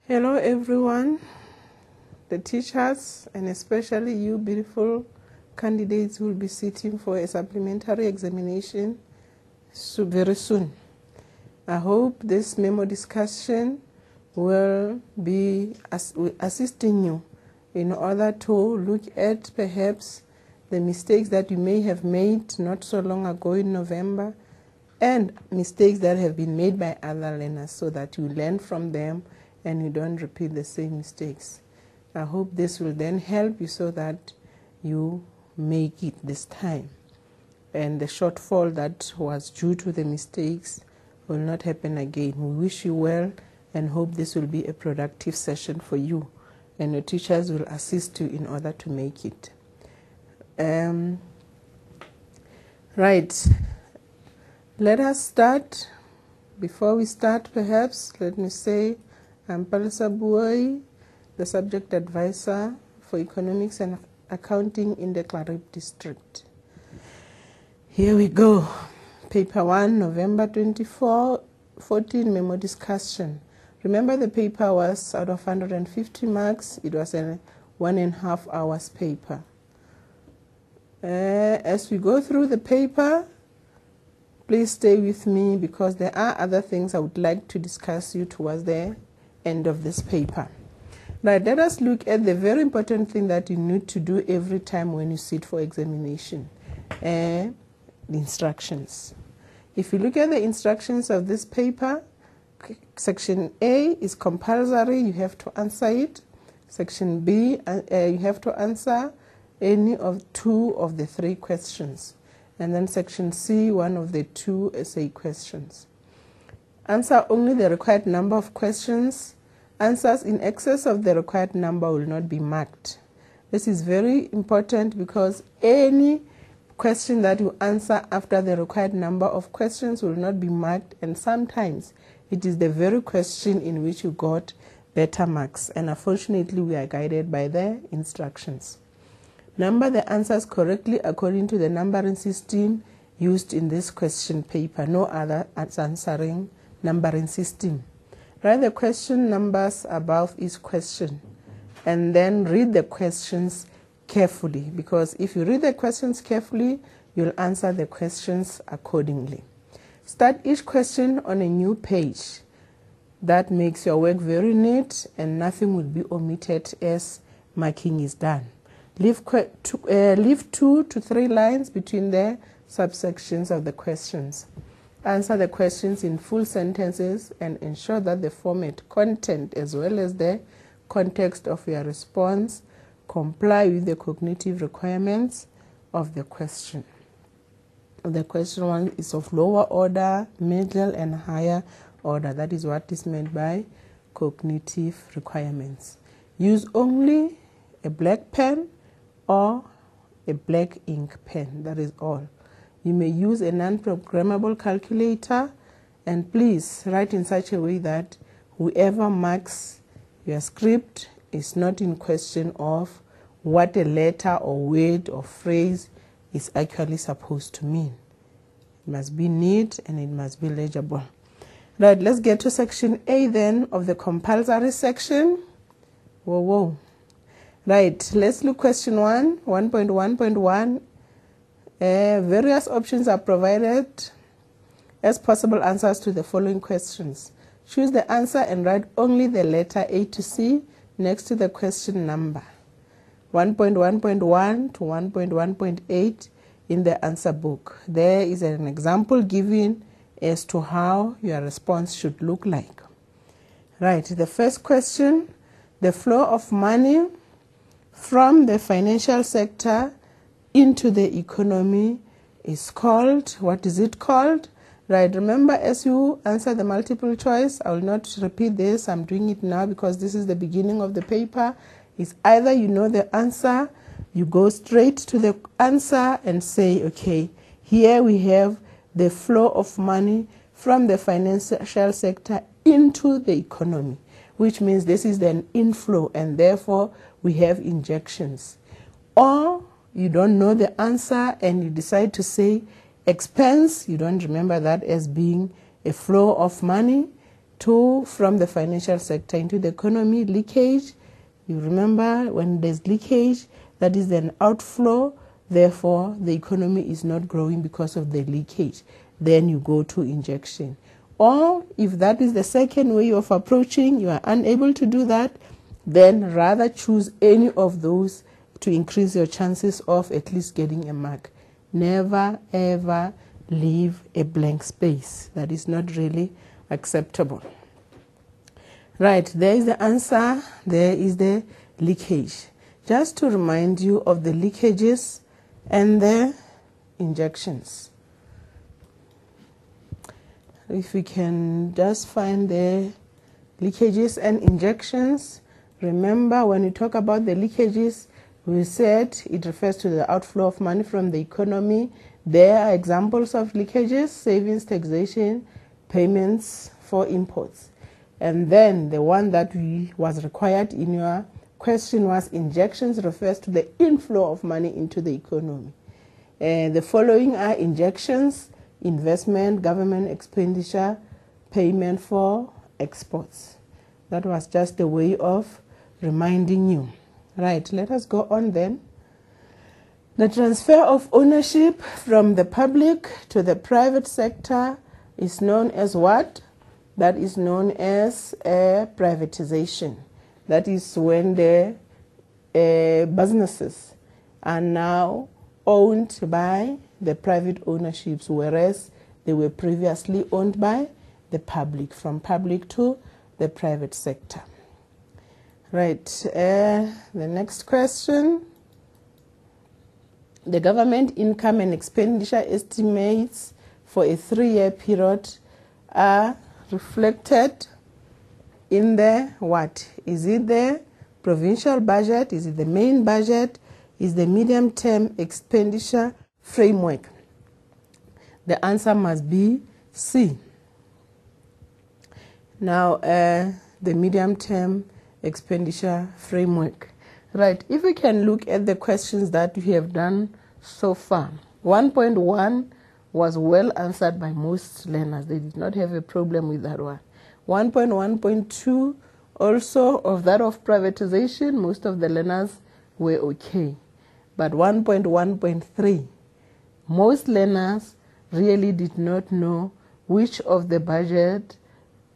Hello everyone, the teachers and especially you beautiful candidates who will be sitting for a supplementary examination very soon. I hope this memo discussion will be assisting you in order to look at perhaps the mistakes that you may have made not so long ago in November and mistakes that have been made by other learners so that you learn from them and you don't repeat the same mistakes. I hope this will then help you so that you make it this time. And the shortfall that was due to the mistakes will not happen again. We wish you well and hope this will be a productive session for you. And your teachers will assist you in order to make it. Right. Let us start. Before we start, perhaps, let me say, I'm Palisa Buoi, the subject advisor for economics and accounting in the Clarib district. Here we go. Paper 1, November 24, 14 memo discussion. Remember the paper was out of 150 marks. It was a 1.5 hours paper. As we go through the paper, please stay with me because there are other things I would like to discuss you towards the end of this paper. Now let us look at the very important thing that you need to do every time when you sit for examination, the instructions. If you look at the instructions of this paper, section A is compulsory, you have to answer it. Section B, you have to answer any of 2 of the 3 questions. And then section C, 1 of the 2 essay questions. Answer only the required number of questions. Answers in excess of the required number will not be marked. This is very important because any question that you answer after the required number of questions will not be marked, and sometimes it is the very question in which you got better marks, and unfortunately we are guided by the instructions. Number the answers correctly according to the numbering system used in this question paper. No other answering numbering system. Write the question numbers above each question and then read the questions carefully, because if you read the questions carefully, you'll answer the questions accordingly. Start each question on a new page. That makes your work very neat and nothing will be omitted as marking is done. Leave 2 to 3 lines between the subsections of the questions. Answer the questions in full sentences and ensure that the format, content, as well as the context of your response comply with the cognitive requirements of the question. The question 1 is of lower order, middle, and higher order. That is what is meant by cognitive requirements. Use only a black pen or a black ink pen. That is all. You may use a non-programmable calculator, and please write in such a way that whoever marks your script is not in question of what a letter or word or phrase is actually supposed to mean. It must be neat and it must be legible. Right, let's get to section A then of the compulsory section. Whoa. Right, let's look question 1, 1.1.1. Various options are provided as possible answers to the following questions. Choose the answer and write only the letter A to C next to the question number. 1.1.1 to 1.1.8 in the answer book. There is an example given as to how your response should look like. Right, the first question, the flow of money from the financial sector into the economy is called, what is it called? Right, remember as you answer the multiple choice, I will not repeat this, I'm doing it now because this is the beginning of the paper. It's either you know the answer, you go straight to the answer and say, okay, here we have the flow of money from the financial sector into the economy, which means this is an inflow and therefore we have injections. Or you don't know the answer and you decide to say expense, you don't remember that as being a flow of money from the financial sector into the economy. Leakage, you remember when there's leakage, that is an outflow, therefore the economy is not growing because of the leakage. Then you go to injection. Or if that is the second way of approaching, you are unable to do that, then rather choose any of those to increase your chances of at least getting a mark. Never ever leave a blank space. That is not really acceptable. Right, there is the answer, there is the leakage. Just to remind you of the leakages and the injections. If we can just find the leakages and injections. Remember, when we talk about the leakages, we said it refers to the outflow of money from the economy. There are examples of leakages: savings, taxation, payments for imports. And then the one that was required in your question was injections, refers to the inflow of money into the economy. The following are injections: investment, government expenditure, payment for exports. That was just a way of reminding you. Right, let us go on then. The transfer of ownership from the public to the private sector is known as what? That is known as a privatization. That is when the businesses are now owned by the private ownerships, whereas they were previously owned by the public, from public to the private sector. Right, the next question. The government income and expenditure estimates for a 3-year period are reflected in the what? Is it the provincial budget? Is it the main budget? Is the medium-term expenditure framework? The answer must be C. Now, the medium-term expenditure framework. Right, if we can look at the questions that we have done so far. 1.1 was well answered by most learners. They did not have a problem with that one. 1.1.2 also, of that of privatization, most of the learners were okay. But 1.1.3, most learners really did not know which of the budgets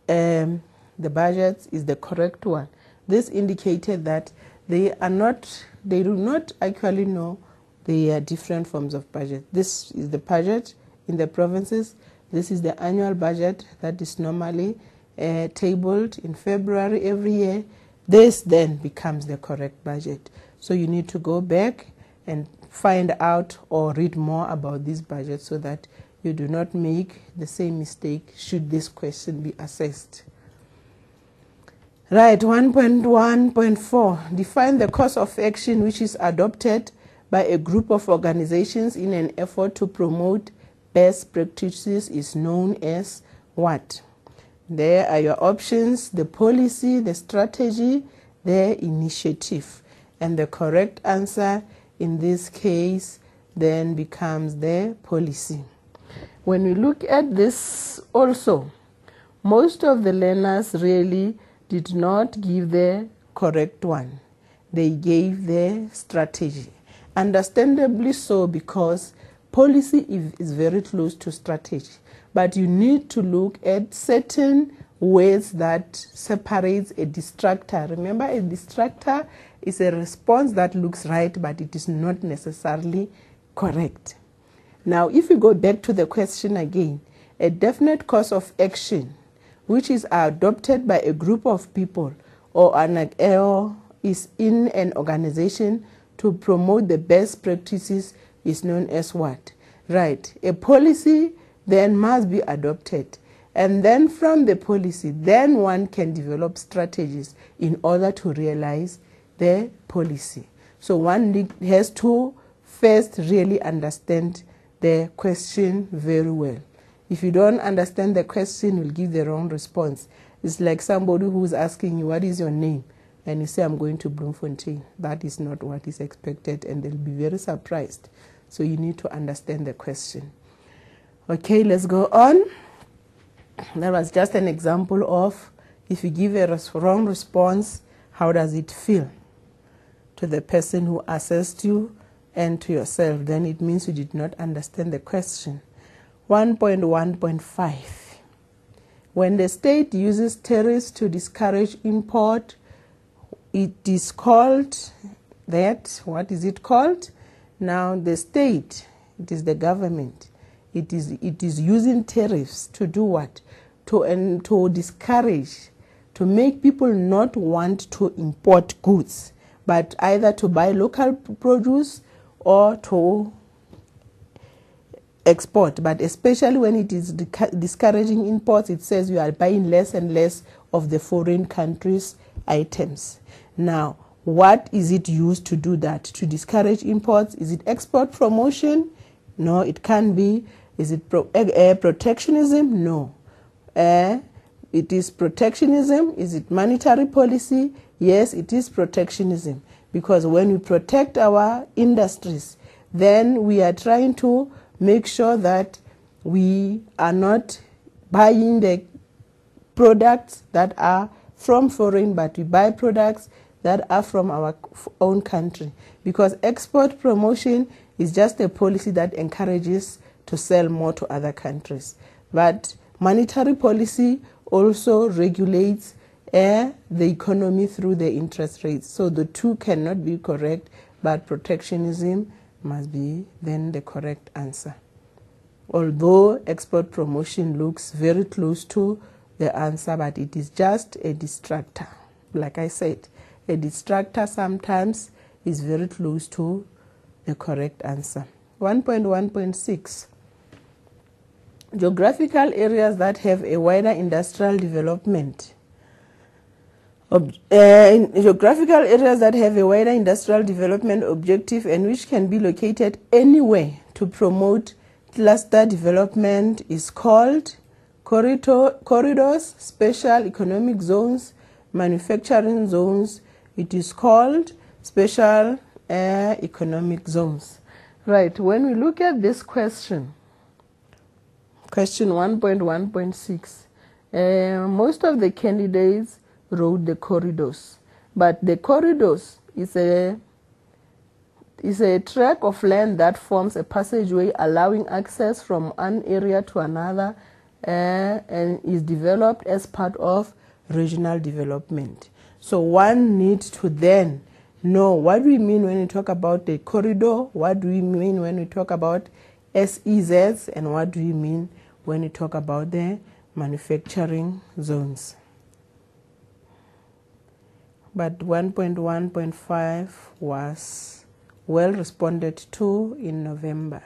is the correct one. This indicated that they do not actually know the different forms of budget. This is the budget in the provinces. This is the annual budget that is normally tabled in February every year. This then becomes the correct budget. So you need to go back and find out or read more about this budget so that you do not make the same mistake should this question be assessed. Right, 1.1.4, define the course of action which is adopted by a group of organizations in an effort to promote best practices is known as what? There are your options: the policy, the strategy, the initiative. And the correct answer in this case then becomes the policy. When we look at this also, most of the learners really did not give the correct one. They gave the strategy. Understandably so, because policy is very close to strategy. But you need to look at certain ways that separates a distractor. Remember, a distractor is a response that looks right, but it is not necessarily correct. Now, if we go back to the question again, a definite course of action which is adopted by a group of people or is in an organization to promote the best practices is known as what? Right. A policy then must be adopted. And then from the policy, then one can develop strategies in order to realize the policy. So one has to first really understand the question very well. If you don't understand the question, you'll give the wrong response. It's like somebody who's asking you, what is your name? And you say, I'm going to Bloemfontein. That is not what is expected, and they'll be very surprised. So you need to understand the question. Okay, let's go on. That was just an example of if you give a wrong response, how does it feel to the person who assessed you and to yourself? Then it means you did not understand the question. 1.1.5. When the state uses tariffs to discourage import, it is called that. What is it called? Now the state, it is the government. It is using tariffs to do what? To discourage, to make people not want to import goods, but either to buy local produce or to export. But especially when it is discouraging imports, it says you are buying less and less of the foreign countries' items. Now, what is it used to do that? To discourage imports? Is it export promotion? No, it can't be. Is it protectionism? No. It is protectionism. Is it monetary policy? Yes, it is protectionism. Because when we protect our industries, then we are trying to make sure that we are not buying the products that are from foreign, but we buy products that are from our own country. Because export promotion is just a policy that encourages to sell more to other countries. But monetary policy also regulates the economy through the interest rates. So the two cannot be correct, but protectionism must be then the correct answer. Although export promotion looks very close to the answer, but it is just a distractor. Like I said, a distractor sometimes is very close to the correct answer. 1.1.6. Geographical areas that have a wider industrial development. Geographical areas that have a wider industrial development objective and which can be located anywhere to promote cluster development is called corridors, special economic zones, manufacturing zones. It is called special economic zones. Right, when we look at this question, question 1.1.6, most of the candidates wrote the corridors, but the corridors is a tract of land that forms a passageway allowing access from one area to another and is developed as part of regional development. So one needs to then know what do we mean when we talk about the corridor, what do we mean when we talk about SEZs, and what do we mean when we talk about the manufacturing zones. But 1.1.5 was well responded to in November.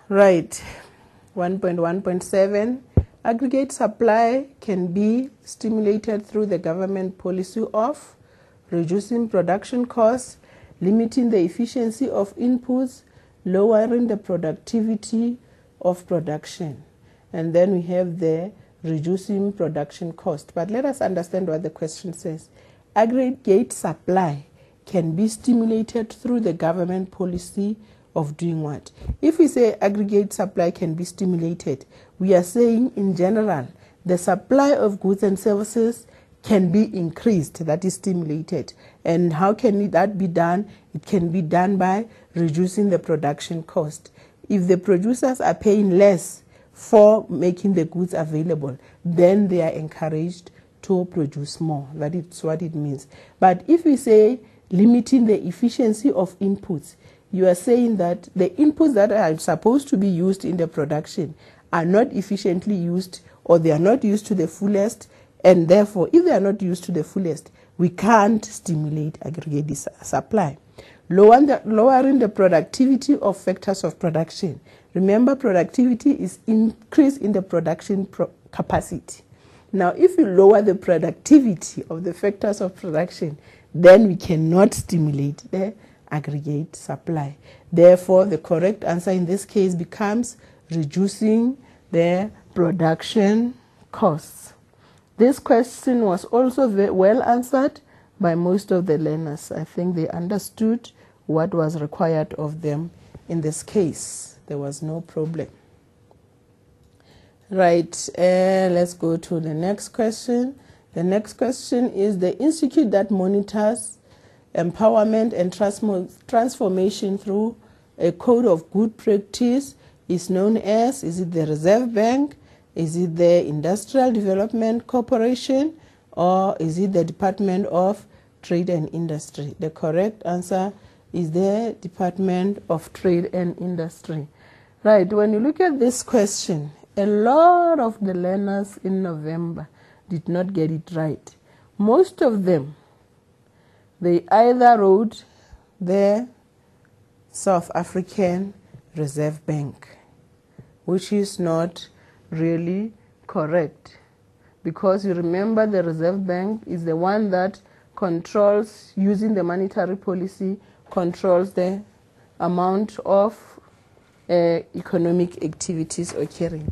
Right, 1.1.7, aggregate supply can be stimulated through the government policy of reducing production costs, limiting the efficiency of inputs, lowering the productivity of production. And then we have the reducing production cost. But let us understand what the question says. Aggregate supply can be stimulated through the government policy of doing what? If we say aggregate supply can be stimulated, we are saying in general the supply of goods and services can be increased, that is stimulated. And how can that be done? It can be done by reducing the production cost. If the producers are paying less for making the goods available, then they are encouraged to produce more. That is what it means. But if we say limiting the efficiency of inputs, you are saying that the inputs that are supposed to be used in the production are not efficiently used, or they are not used to the fullest, and therefore, if they are not used to the fullest, we can't stimulate aggregate supply. Lowering the productivity of factors of production. Remember, productivity is increase in the production capacity. Now, if you lower the productivity of the factors of production, then we cannot stimulate the aggregate supply. Therefore, the correct answer in this case becomes reducing the production costs. This question was also very well answered by most of the learners. I think they understood what was required of them in this case. There was no problem. Right, let's go to the next question. The next question is: the institute that monitors empowerment and transformation through a code of good practice is known as, is it the Reserve Bank, is it the Industrial Development Corporation, or is it the Department of Trade and Industry? The correct answer is the Department of Trade and Industry. Right, when you look at this question, a lot of the learners in November did not get it right. Most of them, they either wrote the South African Reserve Bank, which is not really correct, because you remember the Reserve Bank is the one that controls, using the monetary policy, controls the amount of economic activities occurring.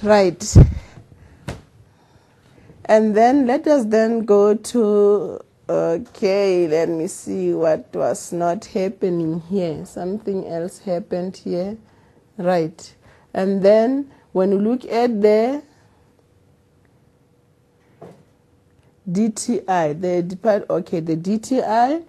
Right. And then let us then go to, okay, let me see what was not happening here. Something else happened here. Right. And then when you look at the DTI, the DTI,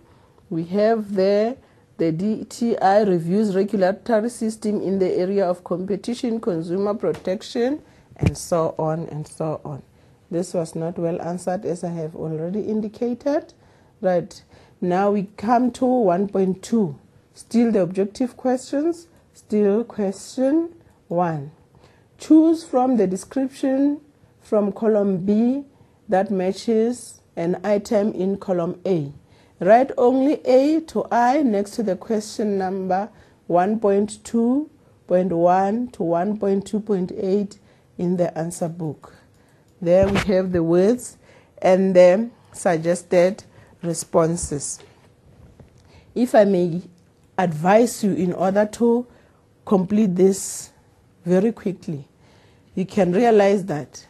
we have there the DTI reviews regulatory system in the area of competition, consumer protection, and so on and so on. This was not well answered, as I have already indicated. Right. Now we come to 1.2. Still the objective questions. Still question 1. Choose from the description from column B that matches an item in column A. Write only A to I next to the question number 1.2.1 to 1.2.8 in the answer book. There we have the words and the suggested responses. If I may advise you, in order to complete this very quickly, you can realize that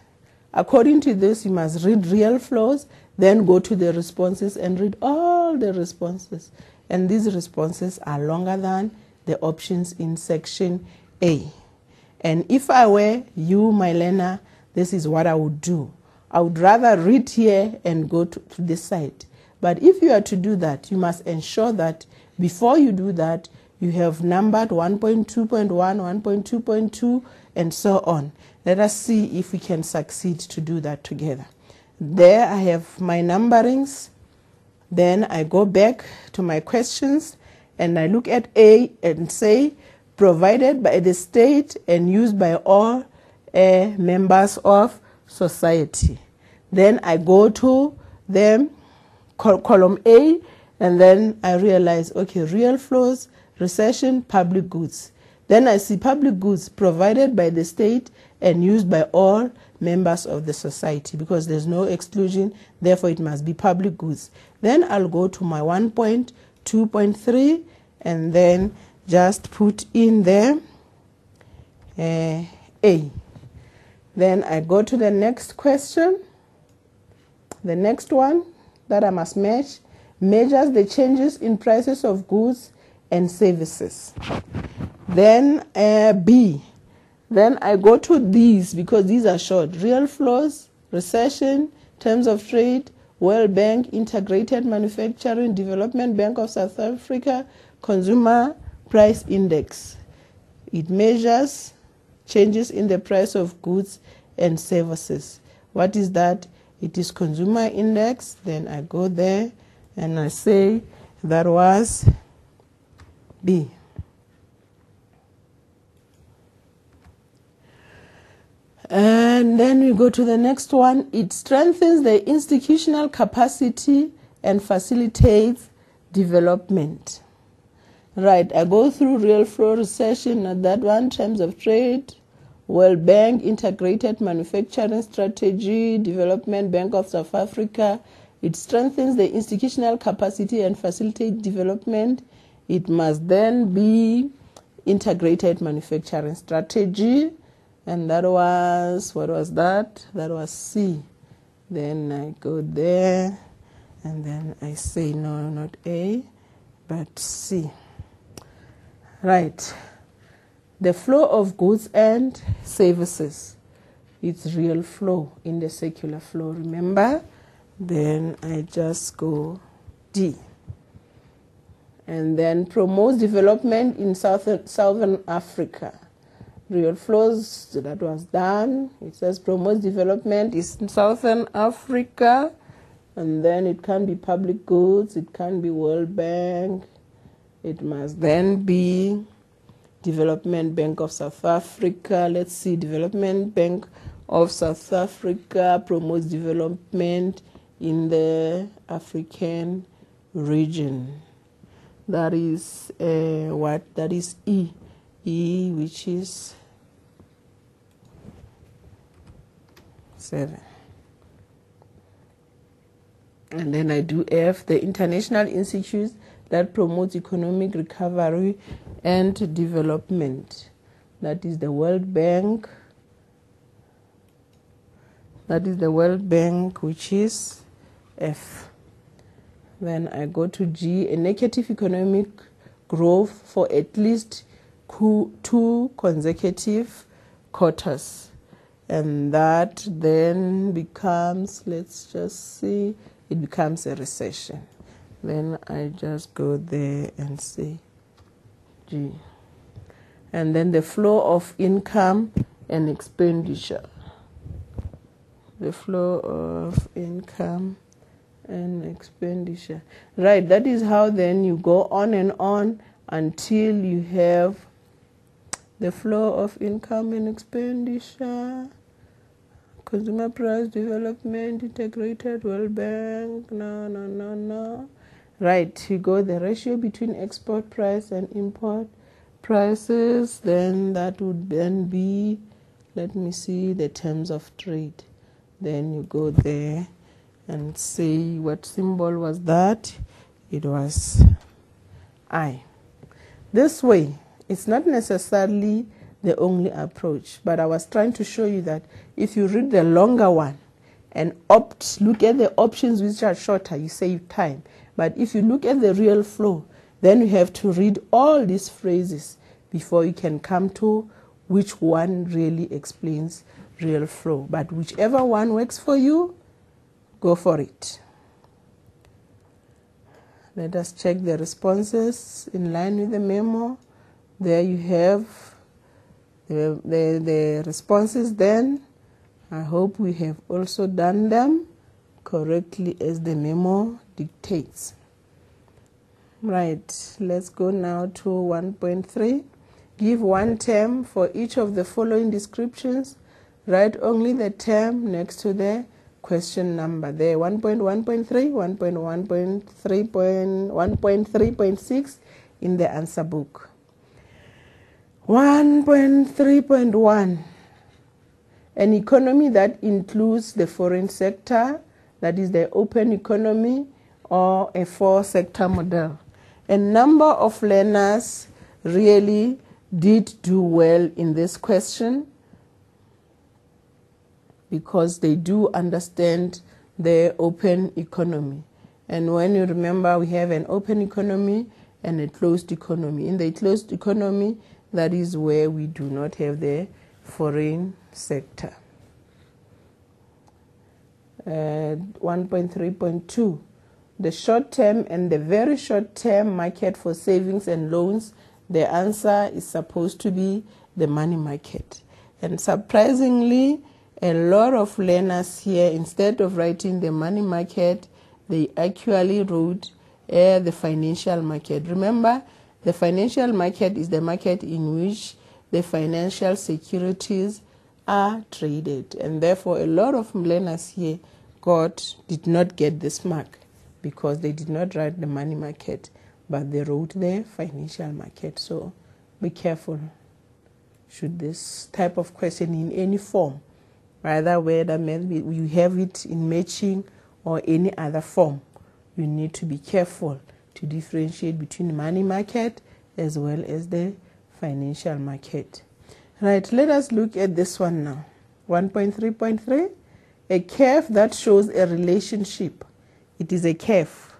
according to this, you must read real flows, then go to the responses and read all the responses. And these responses are longer than the options in section A. And if I were you, my learner, this is what I would do. I would rather read here and go to this side. But if you are to do that, you must ensure that before you do that, you have numbered 1.2.1, 1.2.2, and so on. Let us see if we can succeed to do that together. There I have my numberings. Then I go back to my questions and I look at A and say, provided by the state and used by all members of society. Then I go to the column A, and then I realize, okay, real flows, recession, public goods. Then I see public goods provided by the state and used by all members of the society, because there's no exclusion, therefore it must be public goods. Then I'll go to my 1.2.3 and then just put in there A. Then I go to the next question. The next one that I must match measures the changes in prices of goods and services. Then B. Then I go to these because these are short. Real flows, recession, terms of trade, World Bank, Integrated Manufacturing Development Bank of South Africa, Consumer Price Index. It measures changes in the price of goods and services. What is that? It is consumer index. Then I go there and I say that was B. And then we go to the next one. It strengthens the institutional capacity and facilitates development. Right, I go through real flow, recession, at that one, terms of trade, World Bank, Integrated Manufacturing Strategy, Development Bank of South Africa. It strengthens the institutional capacity and facilitates development. It must then be Integrated Manufacturing Strategy. And that was, what was that? That was C. Then I go there, and then I say, no, not A, but C. Right. The flow of goods and services. It's real flow in the circular flow, remember? Then I just go D. And then promotes development in Southern Africa. Real flows, that was done. It says promotes development in Southern Africa. And then it can be public goods. It can be World Bank. It must then be Development Bank of South Africa. Let's see, Development Bank of South Africa promotes development in the African region. That is what? That is E. E, which is 7. And then I do F, the international institutes that promotes economic recovery and development. That is the World Bank. That is the World Bank, which is F. Then I go to G, a negative economic growth for at least 2 consecutive quarters. And that then becomes, let's just see, it becomes a recession. Then I just go there and say G. And then the flow of income and expenditure. The flow of income and expenditure. Right, that is how then you go on and on until you have the flow of income and expenditure. Consumer price development, integrated World Bank, no. Right, you go the ratio between export price and import prices. Then that would then be, let me see, the terms of trade. Then you go there and say what symbol was that? It was I. This way, it's not necessarily the only approach, but I was trying to show you that if you read the longer one and look at the options which are shorter, you save time. But if you look at the real flow, then you have to read all these phrases before you can come to which one really explains real flow. But whichever one works for you, go for it. Let us check the responses in line with the memo. There you have the responses then. I hope we have also done them correctly as the memo dictates. Right, let's go now to 1.3. Give one term for each of the following descriptions. Write only the term next to the question number. There, 1.1.3, 1.3.6 in the answer book. 1.3.1, an economy that includes the foreign sector, that is the open economy, or a 4-sector model. A number of learners really did do well in this question because they do understand the open economy. And when you remember, we have an open economy and a closed economy. In the closed economy, that is where we do not have the foreign sector. 1.3.2, the short-term and the very short-term market for savings and loans. The answer is supposed to be the money market. And surprisingly, a lot of learners here, instead of writing the money market, they actually wrote the financial market. Remember, the financial market is the market in which the financial securities are traded. And therefore, a lot of learners here did not get this mark because they did not write the money market, but they wrote the financial market. So be careful. Should this type of question in any form, either whether you have it in matching or any other form, you need to be careful to differentiate between the money market as well as the financial market. Right, let us look at this one now. 1.3.3, a curve that shows a relationship. It is a curve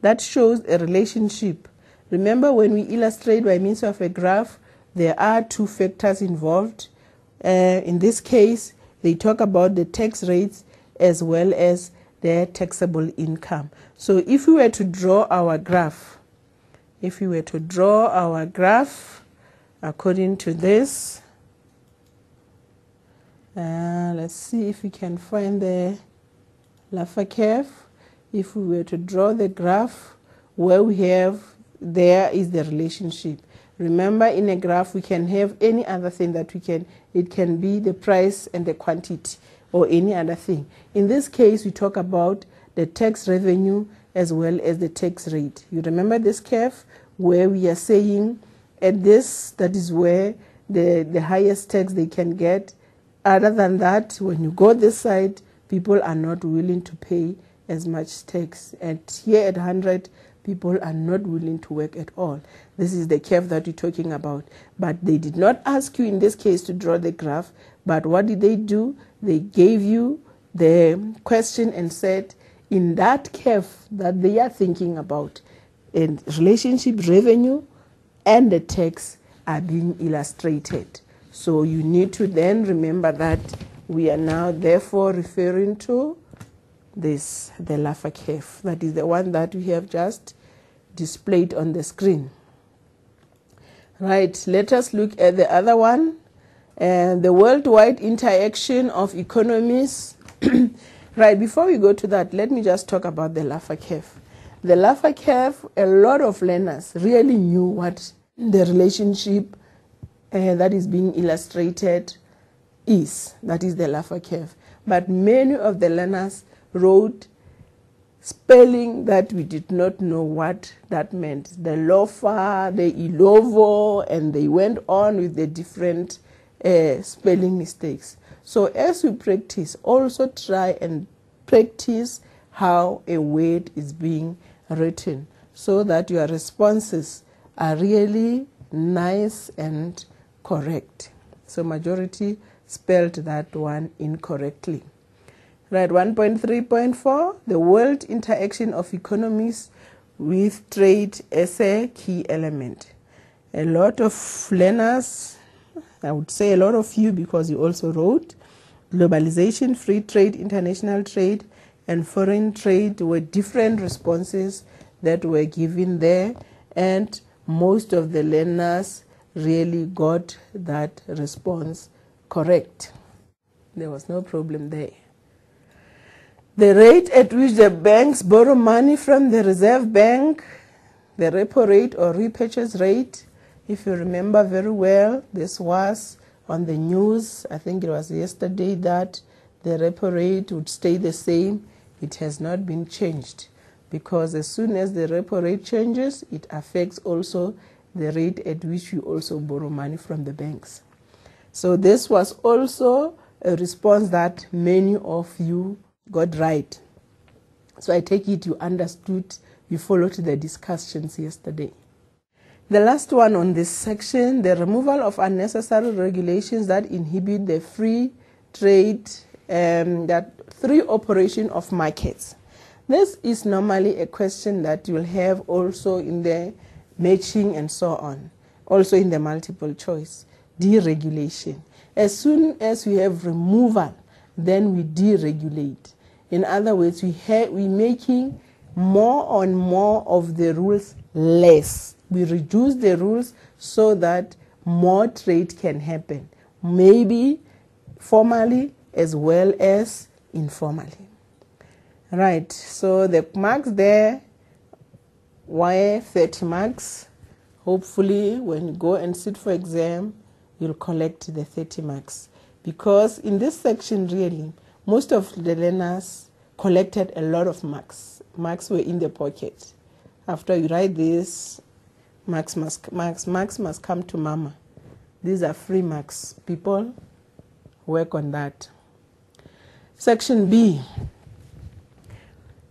that shows a relationship. Remember, when we illustrate by means of a graph, there are two factors involved. In this case, they talk about the tax rates as well as their taxable income. So if we were to draw our graph, according to this, let's see if we can find the Laffer curve. If we were to draw the graph, where we have, there is the relationship. Remember, in a graph, we can have any other thing that it can be the price and the quantity or any other thing. In this case, we talk about the tax revenue as well as the tax rate. You remember this curve where we are saying at this, that is where the highest tax they can get. Other than that, when you go this side, people are not willing to pay as much tax. And here at 100, people are not willing to work at all. This is the curve that we're talking about. But they did not ask you in this case to draw the graph. But what did they do? They gave you the question and said, in that curve that they are thinking about, in relationship revenue and the tax are being illustrated. So you need to then remember that we are now therefore referring to this, the Laffer curve. That is the one that we have just displayed on the screen. Right, let us look at the other one. The worldwide interaction of economies. Right, before we go to that, let me just talk about the Laffer curve. The Laffer curve, a lot of learners really knew what the relationship that is being illustrated is. That is the Laffer curve. But many of the learners wrote spelling that we did not know what that meant. The lofa, the ilovo, and they went on with the different spelling mistakes. So as we practice, also try and practice how a word is being written so that your responses are really nice and correct. So majority spelled that one incorrectly. Right, 1.3.4, the world interaction of economies with trade as a key element. A lot of learners, I would say a lot of you because you also wrote, globalization, free trade, international trade, and foreign trade were different responses that were given there, and most of the learners really got that response correct. There was no problem there. The rate at which the banks borrow money from the Reserve Bank, the repo rate or repurchase rate, if you remember very well, this was on the news. I think it was yesterday that the repo rate would stay the same. It has not been changed because as soon as the repo rate changes, it affects also the rate at which you also borrow money from the banks. So this was also a response that many of you got right. So I take it you understood, you followed the discussions yesterday. The last one on this section, the removal of unnecessary regulations that inhibit the free trade, that free operation of markets. This is normally a question that you'll have also in the matching and so on, also in the multiple choice. Deregulation. As soon as we have removal, then we deregulate. In other words, we're making more and more of the rules less. We reduce the rules so that more trade can happen, maybe formally as well as informally. Right, so the marks there were 30 marks. Hopefully, when you go and sit for exam, you'll collect the 30 marks. Because in this section, really, most of the learners collected a lot of marks. Marks were in the pocket. After you write this, marks must come to mama. These are free marks. People, work on that. Section B.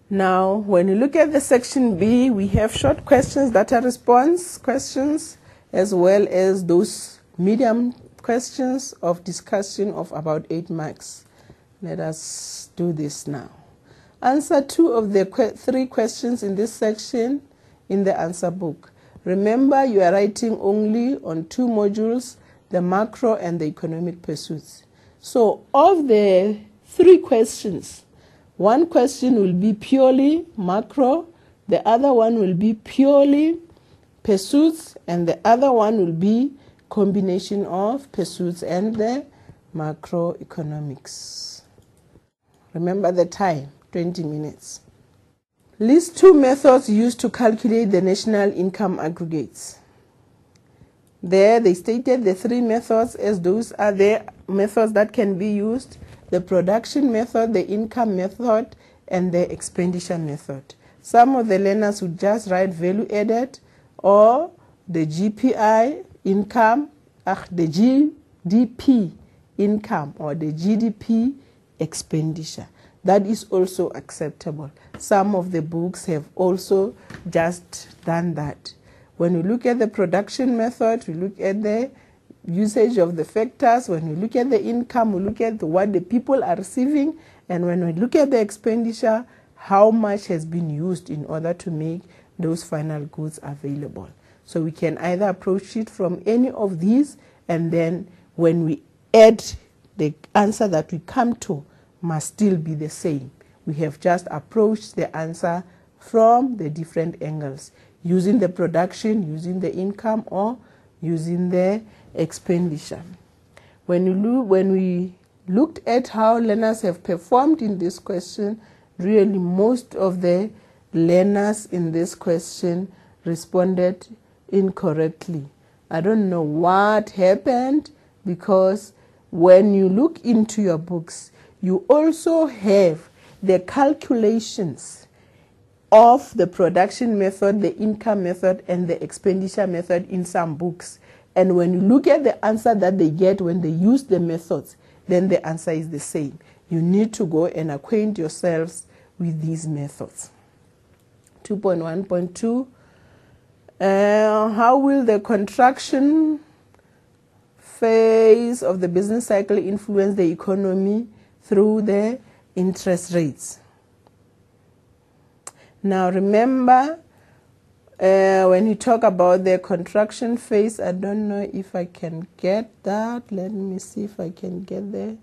Now, when you look at the section B, we have short questions that are response questions, as well as those medium questions of discussion of about 8 marks. Let us do this now. Answer 2 of the 3 questions in this section in the answer book. Remember, you are writing only on 2 modules, the macro and the economic pursuits. So of the 3 questions, 1 question will be purely macro, the other one will be purely pursuits, and the other one will be combination of pursuits and the macroeconomics. Remember the time, 20 minutes. List 2 methods used to calculate the national income aggregates. There they stated the 3 methods as those are the methods that can be used: the production method, the income method, and the expenditure method. Some of the learners would just write value added or the GPI income, the GDP income or the GDP expenditure. That is also acceptable. Some of the books have also just done that. When we look at the production method, we look at the usage of the factors. When we look at the income, we look at what the people are receiving. And when we look at the expenditure, how much has been used in order to make those final goods available. So we can either approach it from any of these, and then when we add, the answer that we come to must still be the same. We have just approached the answer from the different angles, using the production, using the income, or using the expenditure. When we looked at how learners have performed in this question, really most of the learners in this question responded incorrectly. I don't know what happened, because when you look into your books, you also have the calculations of the production method, the income method, and the expenditure method in some books. And when you look at the answer that they get when they use the methods, then the answer is the same. You need to go and acquaint yourselves with these methods. 2.1.2, how will the contraction phase of the business cycle influence the economy through the interest rates? Now remember, when you talk about the contraction phase, I don't know if I can get that. Let me see if I can get the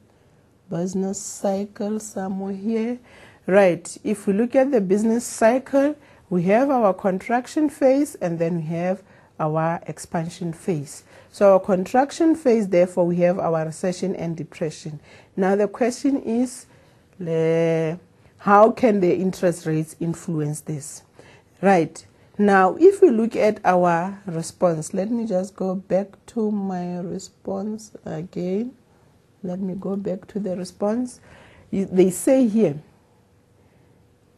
business cycle somewhere here. Right, if we look at the business cycle, we have our contraction phase and then we have our expansion phase. So our contraction phase, therefore, we have our recession and depression. Now the question is, how can the interest rates influence this? Right. Now, if we look at our response, let me just go back to my response again. Let me go back to the response. They say here,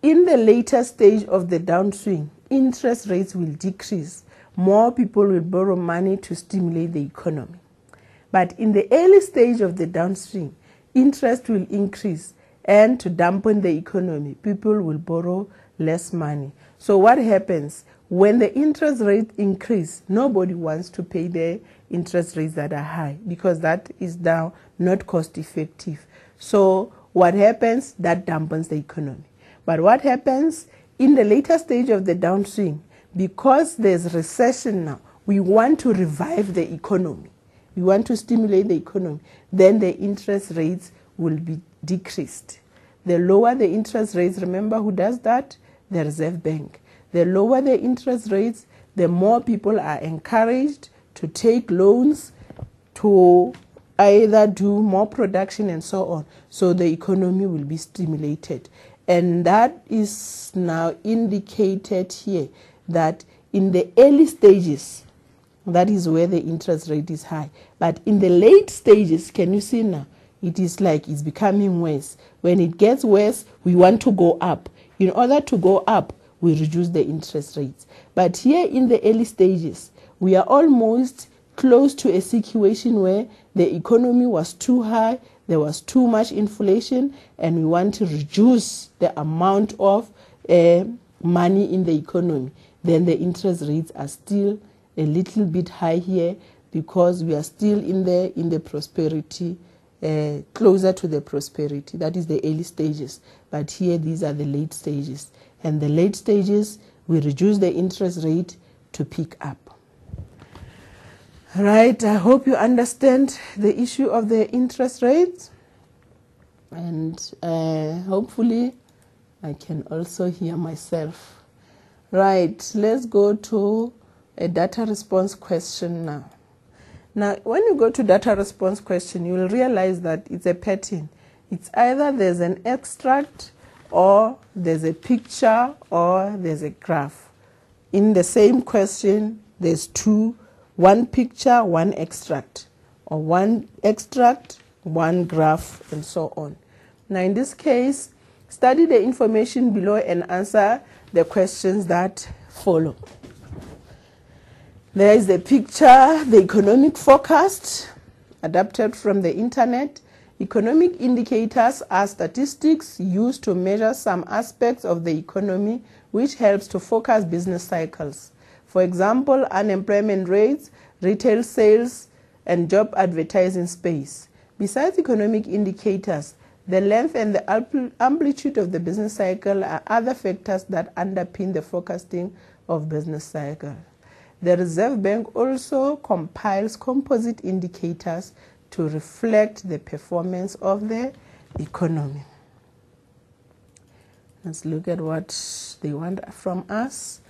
in the later stage of the downswing, interest rates will decrease. More people will borrow money to stimulate the economy. But in the early stage of the downswing, interest will increase, and to dampen the economy, people will borrow less money. So what happens? When the interest rate increase, nobody wants to pay the interest rates that are high, because that is now not cost effective. So what happens? That dampens the economy. But what happens in the later stage of the downswing? Because there's recession now, we want to revive the economy. We want to stimulate the economy. Then the interest rates will be decreased. The lower the interest rates, remember who does that? The Reserve Bank. The lower the interest rates, the more people are encouraged to take loans to either do more production and so on. So the economy will be stimulated. And that is now indicated here, that in the early stages, that is where the interest rate is high. But in the late stages, can you see now? It is like it's becoming worse. When it gets worse, we want to go up. In order to go up, we reduce the interest rates. But here in the early stages, we are almost close to a situation where the economy was too high, there was too much inflation, and we want to reduce the amount of money in the economy. Then the interest rates are still a little bit high here, because we are still in the prosperity, closer to the prosperity. That is the early stages. But here, these are the late stages. And the late stages, we reduce the interest rate to pick up. Right, I hope you understand the issue of the interest rates, and hopefully I can also hear myself. Right, let's go to a data response question now. Now, when you go to data response question, you will realize that it's a pattern. It's either there's an extract, or there's a picture, or there's a graph. In the same question, there's two: one picture, one extract, or one extract, one graph, and so on. Now, in this case, study the information below and answer the questions that follow. There is the picture, the economic forecast, adapted from the internet. Economic indicators are statistics used to measure some aspects of the economy, which helps to focus business cycles. For example, unemployment rates, retail sales, and job advertising space. Besides economic indicators, the length and the amplitude of the business cycle are other factors that underpin the forecasting of business cycle. The Reserve Bank also compiles composite indicators to reflect the performance of the economy. Let's look at what they want from us.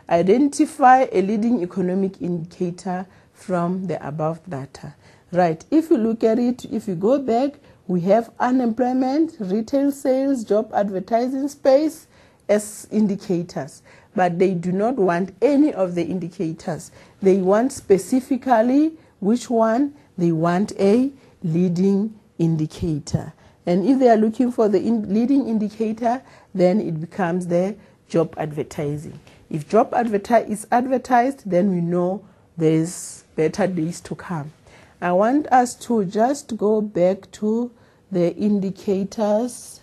Identify a leading economic indicator from the above data. Right, if you look at it, if you go back, we have unemployment, retail sales, job advertising space as indicators. But they do not want any of the indicators. They want specifically which one? They want a leading indicator. And if they are looking for the leading indicator, then it becomes the job advertising. If job is advertised, then we know there's better days to come. I want us to just go back to the indicators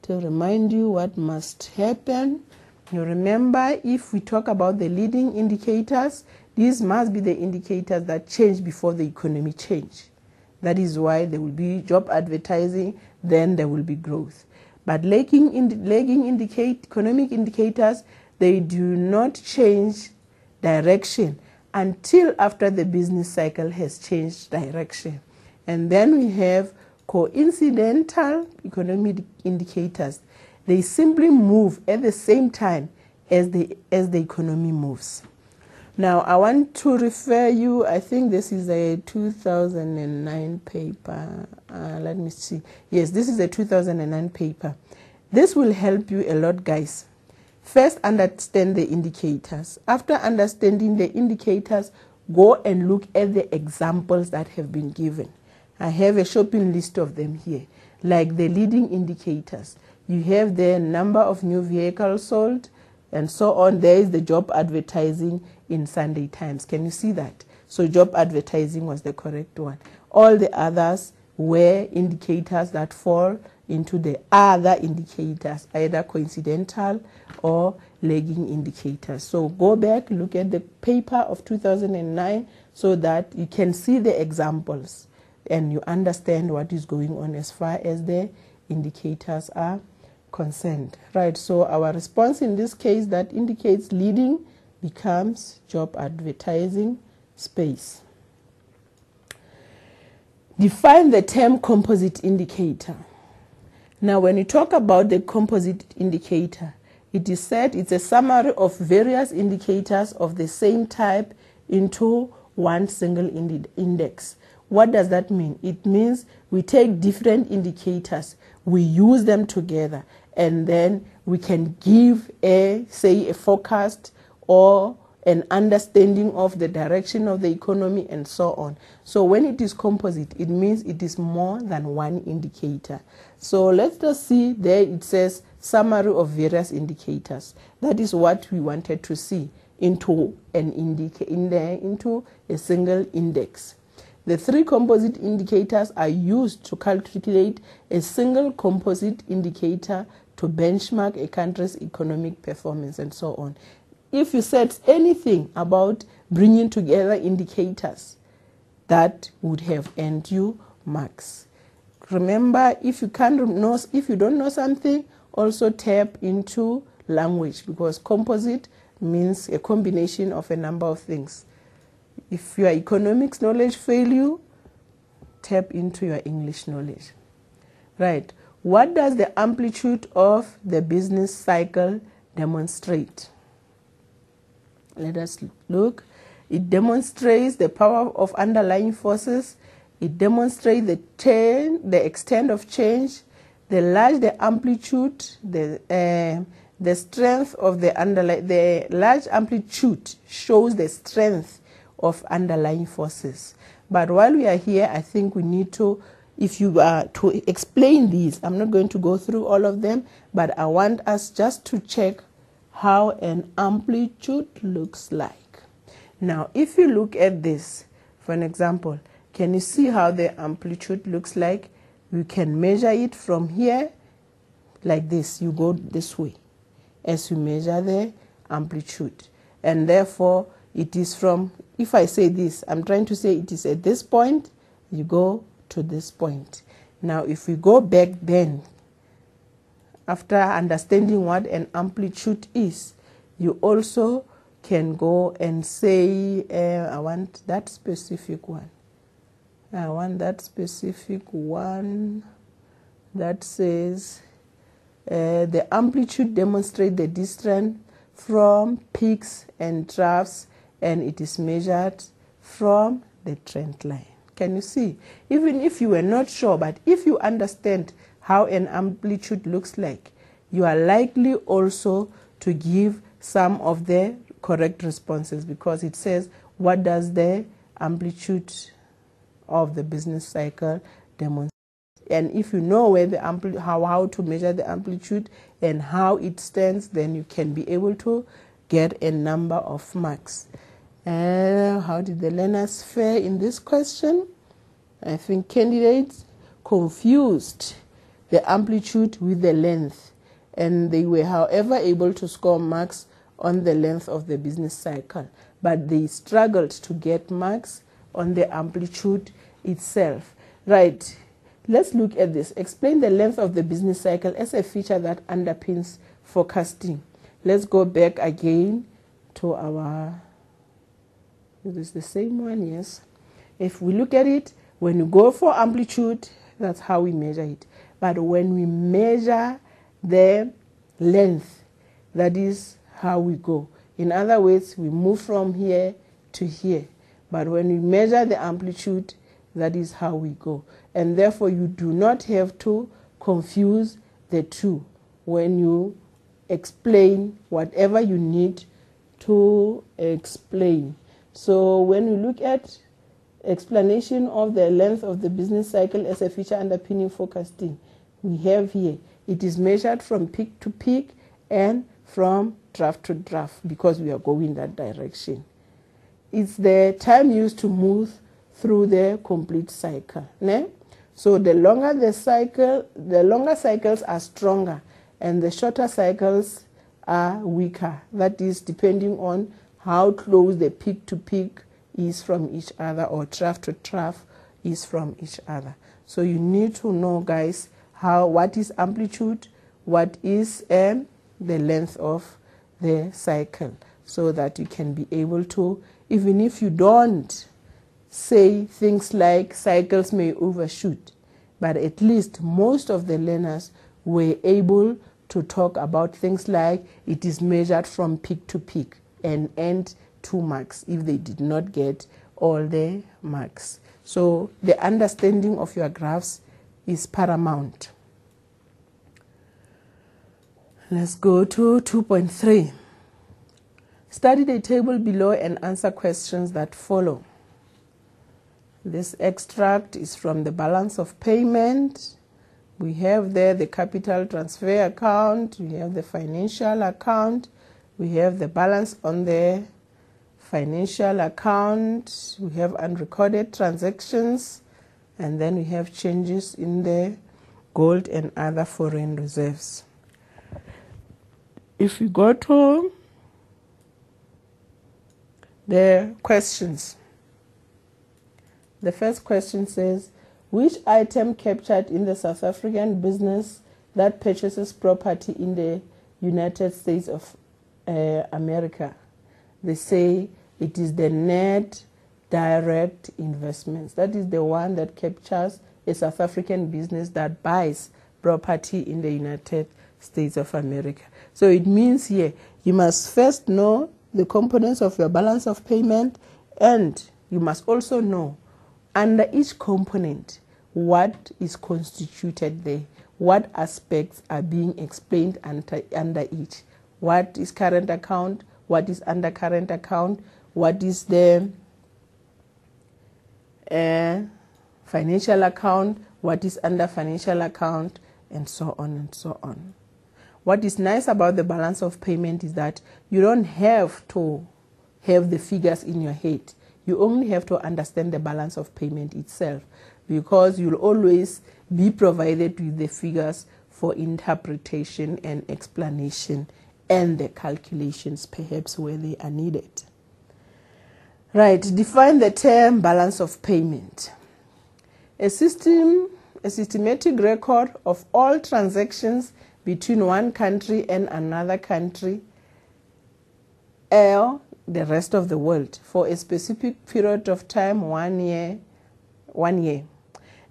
to remind you what must happen. You remember, if we talk about the leading indicators, these must be the indicators that change before the economy change. That is why there will be job advertising, then there will be growth. But lagging economic indicators, they do not change direction until after the business cycle has changed direction. And then we have coincidental economic indicators. They simply move at the same time as the economy moves. Now, I want to refer you, I think this is a 2009 paper. Let me see. Yes, this is a 2009 paper. This will help you a lot, guys. First, understand the indicators. After understanding the indicators, go and look at the examples that have been given. I have a shopping list of them here, like the leading indicators. You have the number of new vehicles sold, and so on. There is the job advertising in Sunday Times. Can you see that? So job advertising was the correct one. All the others were indicators that fall into the other indicators, either coincidental or lagging indicators. So go back, look at the paper of 2009 so that you can see the examples and you understand what is going on as far as the indicators are concerned. Right, so our response in this case that indicates leading becomes job advertising space. Define the term composite indicator. Now, when you talk about the composite indicator, it is said it's a summary of various indicators of the same type into one single index. What does that mean? It means we take different indicators, we use them together, and then we can give a forecast or an understanding of the direction of the economy and so on. So when it is composite, it means it is more than one indicator. So let's just see there it says summary of various indicators. That is what we wanted to see into into a single index. The three composite indicators are used to calculate a single composite indicator to benchmark a country's economic performance and so on. If you said anything about bringing together indicators, that would have earned you marks. Remember, if you don't know something, also tap into language, because composite means a combination of a number of things. If your economics knowledge fail you, tap into your English knowledge. Right. What does the amplitude of the business cycle demonstrate? Let us look. It demonstrates the power of underlying forces. It demonstrates the extent of change, the amplitude, the strength of the large amplitude shows the strength of underlying forces. But while we are here, I think we need to, if you are to explain these, I'm not going to go through all of them, but I want us just to check how an amplitude looks like. Now, if you look at this, for an example, can you see how the amplitude looks like? You can measure it from here, like this. You go this way as you measure the amplitude. And therefore, it is from, if I say this, I'm trying to say it is at this point, you go to this point. Now, if we go back then, after understanding what an amplitude is, you also can go and say, I want that specific one. I want that specific one that says the amplitude demonstrates the distance from peaks and troughs, and it is measured from the trend line. Can you see? Even if you were not sure, but if you understand how an amplitude looks like, you are likely also to give some of the correct responses, because it says, what does the amplitude of the business cycle demonstrate? And if you know where the how to measure the amplitude and how it stands, then you can be able to get a number of marks. How did the learners fare in this question? I think candidates confused the amplitude with the length, and they were, however, able to score marks on the length of the business cycle, but they struggled to get marks on the amplitude itself. Right, let's look at this. Explain the length of the business cycle as a feature that underpins forecasting. Let's go back again to our, it is the same one, yes. If we look at it, when you go for amplitude, that's how we measure it. But when we measure the length, that is how we go. In other words, we move from here to here. But when we measure the amplitude, that is how we go. And therefore, you do not have to confuse the two when you explain whatever you need to explain. So when we look at explanation of the length of the business cycle as a feature underpinning forecasting, we have here, it is measured from peak to peak and from trough to trough, because we are going that direction. It's the time used to move through the complete cycle. Ne? So the longer the cycle, the longer cycles are stronger and the shorter cycles are weaker. That is depending on how close the peak to peak is from each other, or trough to trough is from each other. So you need to know, guys, what is amplitude, what is the length of the cycle, so that you can be able to, even if you don't say things like cycles may overshoot, but at least most of the learners were able to talk about things like it is measured from peak to peak and end 2 marks if they did not get all the marks. So the understanding of your graphs is paramount. Let's go to 2.3. Study the table below and answer questions that follow. This extract is from the balance of payment. We have there the capital transfer account, we have the financial account, we have the balance on the financial account, we have unrecorded transactions, and then we have changes in the gold and other foreign reserves. If we go to the questions, the first question says, which item captured in the South African business that purchases property in the United States of America. They say it is the net direct investments. That is the one that captures a South African business that buys property in the United States of America. So it means here you must first know the components of your balance of payment, and you must also know under each component what is constituted there, what aspects are being explained under each. What is current account, what is under current account, what is the financial account, what is under financial account, and so on and so on. What is nice about the balance of payment is that you don't have to have the figures in your head. You only have to understand the balance of payment itself, because you'll always be provided with the figures for interpretation and explanation and the calculations perhaps where they are needed. Right, define the term balance of payment. A systematic record of all transactions between one country and another country or the rest of the world for a specific period of time, 1 year.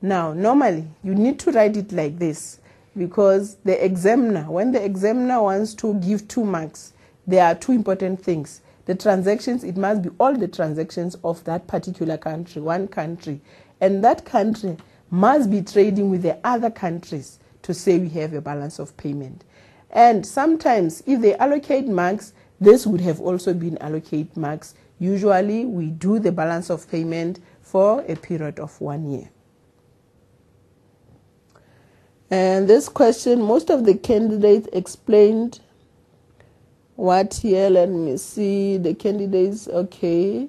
Now, normally, you need to write it like this, because the examiner, when the examiner wants to give 2 marks, there are 2 important things. The transactions, it must be all the transactions of that particular country, one country. And that country must be trading with the other countries to say we have a balance of payment. And sometimes, if they allocate marks, this would have also been allocated marks. Usually, we do the balance of payment for a period of 1 year. And this question, most of the candidates explained what here. Let me see. The candidates, okay,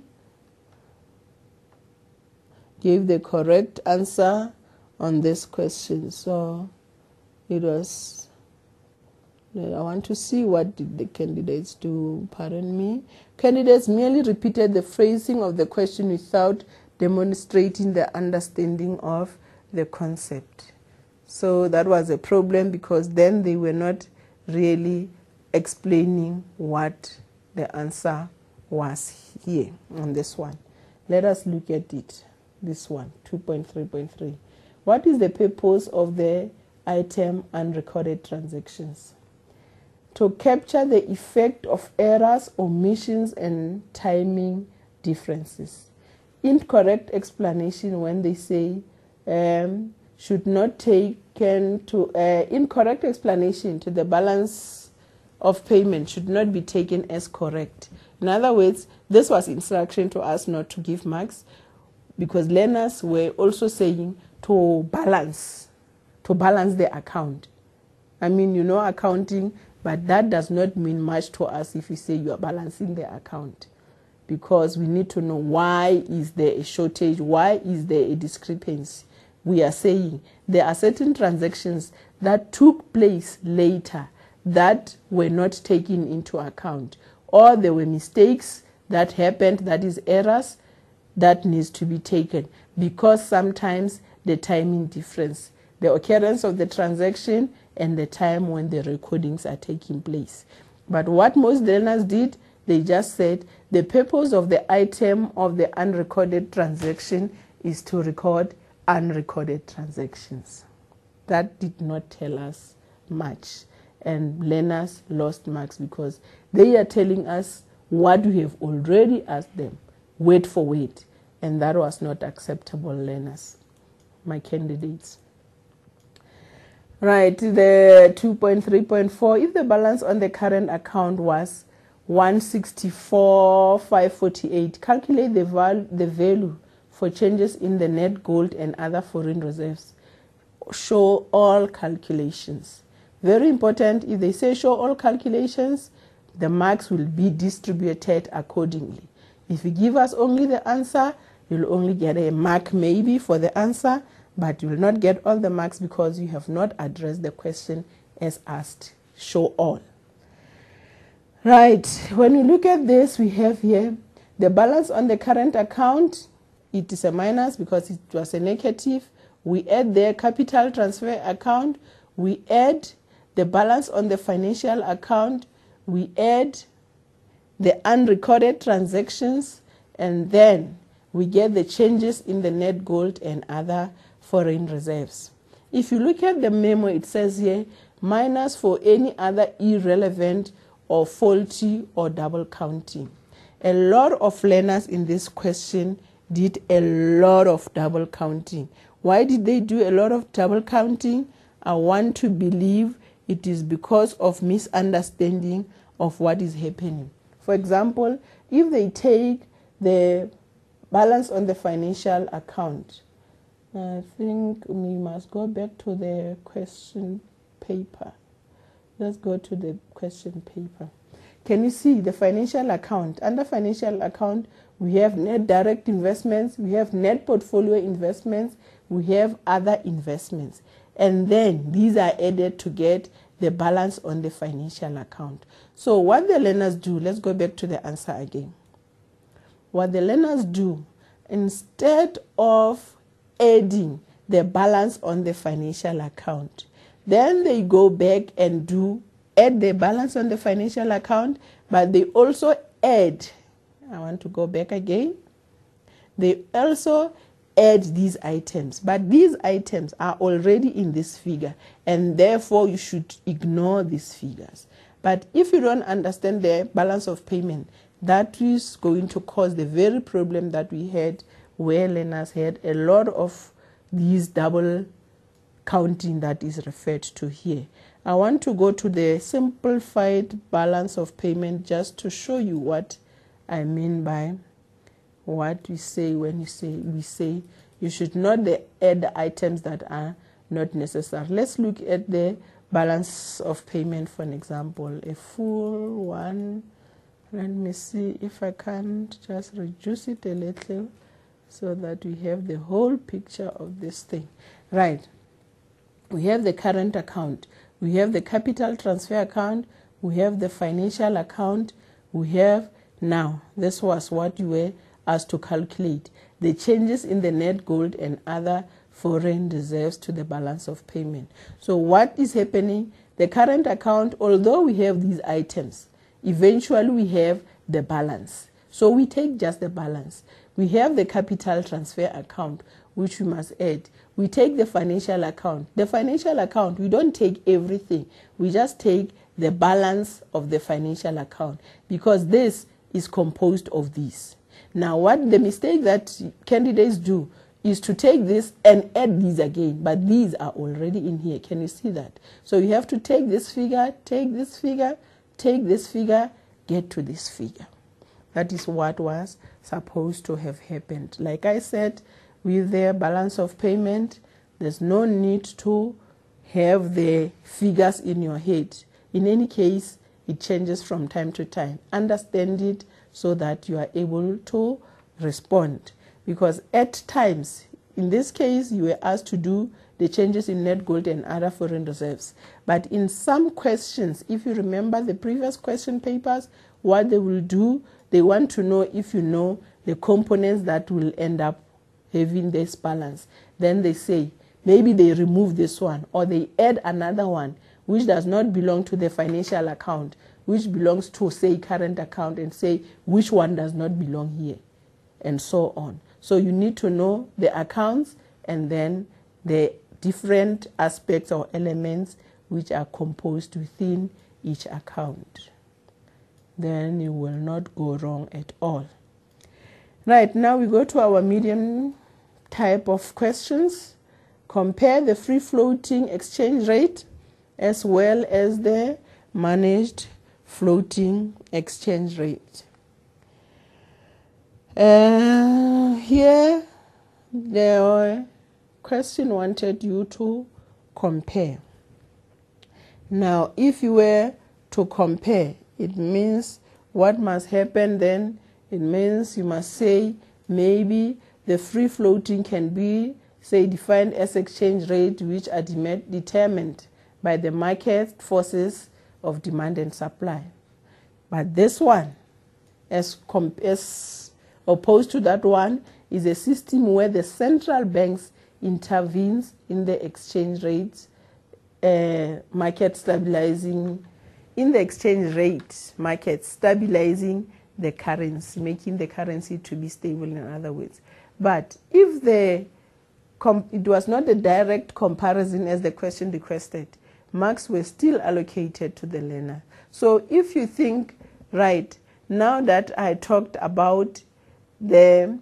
gave the correct answer on this question. So it was, I want to see what did the candidates do. Pardon me. Candidates merely repeated the phrasing of the question without demonstrating the understanding of the concept. So that was a problem, because then they were not really explaining what the answer was here on this one. Let us look at it. This one, 2.3.3. What is the purpose of the item unrecorded transactions? To capture the effect of errors, omissions, and timing differences. Incorrect explanation when they say should not taken to incorrect explanation to the balance of payment should not be taken as correct. In other words, this was instruction to us not to give marks, because learners were also saying to balance the account. I mean, you know accounting, but that does not mean much to us if you say you are balancing the account, because we need to know why is there a shortage, why is there a discrepancy. We are saying there are certain transactions that took place later that were not taken into account, or there were mistakes that happened, that is errors, that needs to be taken, because sometimes the timing difference, the occurrence of the transaction and the time when the recordings are taking place. But what most learners did, they just said the purpose of the item of the unrecorded transaction is to record unrecorded transactions. That did not tell us much, and learners lost marks because they are telling us what we have already asked them, word for word, and that was not acceptable, learners, my candidates. Right, the 2.3.4, if the balance on the current account was 164,548, calculate the value for changes in the net gold and other foreign reserves. Show all calculations. Very important, if they say show all calculations, the marks will be distributed accordingly. If you give us only the answer, you'll only get a mark maybe for the answer, but you will not get all the marks because you have not addressed the question as asked. Show all. Right, when you look at this, we have here the balance on the current account. It is a minus because it was a negative. We add the capital transfer account. We add the balance on the financial account. We add the unrecorded transactions, and then we get the changes in the net gold and other foreign reserves. If you look at the memo, it says here, minus for any other irrelevant or faulty or double counting. A lot of learners in this question did a lot of double counting. Why did they do a lot of double counting? I want to believe it is because of misunderstanding of what is happening. For example, if they take the balance on the financial account, I think we must go back to the question paper. Let's go to the question paper. Can you see the financial account? Under financial account, we have net direct investments, we have net portfolio investments, we have other investments. And then these are added to get the balance on the financial account. So what the learners do, let's go back to the answer again. What the learners do, instead of adding the balance on the financial account, then they go back and add the balance on the financial account, but they also add, I want to go back again, they also add these items, but these items are already in this figure, and therefore you should ignore these figures. But if you don't understand the balance of payment, that is going to cause the very problem that we had, where learners had a lot of these double counting that is referred to here. I want to go to the simplified balance of payment just to show you what I mean by what we say when we say you should not add the items that are not necessary. Let's look at the balance of payment for an example. A full one. Let me see if I can just reduce it a little so that we have the whole picture of this thing. Right. We have the current account. We have the capital transfer account. We have the financial account. We have, now, this was what you were asked to calculate, the changes in the net gold and other foreign reserves to the balance of payment. So what is happening? The current account, although we have these items, eventually we have the balance. So we take just the balance. We have the capital transfer account, which we must add. We take the financial account. The financial account, we don't take everything. We just take the balance of the financial account, because this is composed of these. Now, what the mistake that candidates do is to take this and add these again, but these are already in here. Can you see that? So you have to take this figure, take this figure, take this figure, get to this figure. That is what was supposed to have happened. Like I said, with the balance of payment, there's no need to have the figures in your head. In any case, it changes from time to time. Understand it so that you are able to respond. Because at times, in this case, you were asked to do the changes in net gold and other foreign reserves. But in some questions, if you remember the previous question papers, what they will do, they want to know if you know the components that will end up having this balance. Then they say, maybe they remove this one, or they add another one, which does not belong to the financial account, which belongs to, say, current account, and say which one does not belong here, and so on. So you need to know the accounts and then the different aspects or elements which are composed within each account. Then you will not go wrong at all. Right, now we go to our medium type of questions. Compare the free floating exchange rate as well as the managed floating exchange rate. Here, the question wanted you to compare. Now, if you were to compare, it means what must happen then? It means you must say maybe the free floating can be, say, defined as exchange rate which are determined by the market forces of demand and supply. But this one, as opposed to that one, is a system where the central banks intervenes in the exchange rates, market stabilizing in the exchange rate market, stabilizing the currency, making the currency to be stable, in other words. But if it was not a direct comparison as the question requested, marks were still allocated to the learner. So if you think, right, now that I talked about the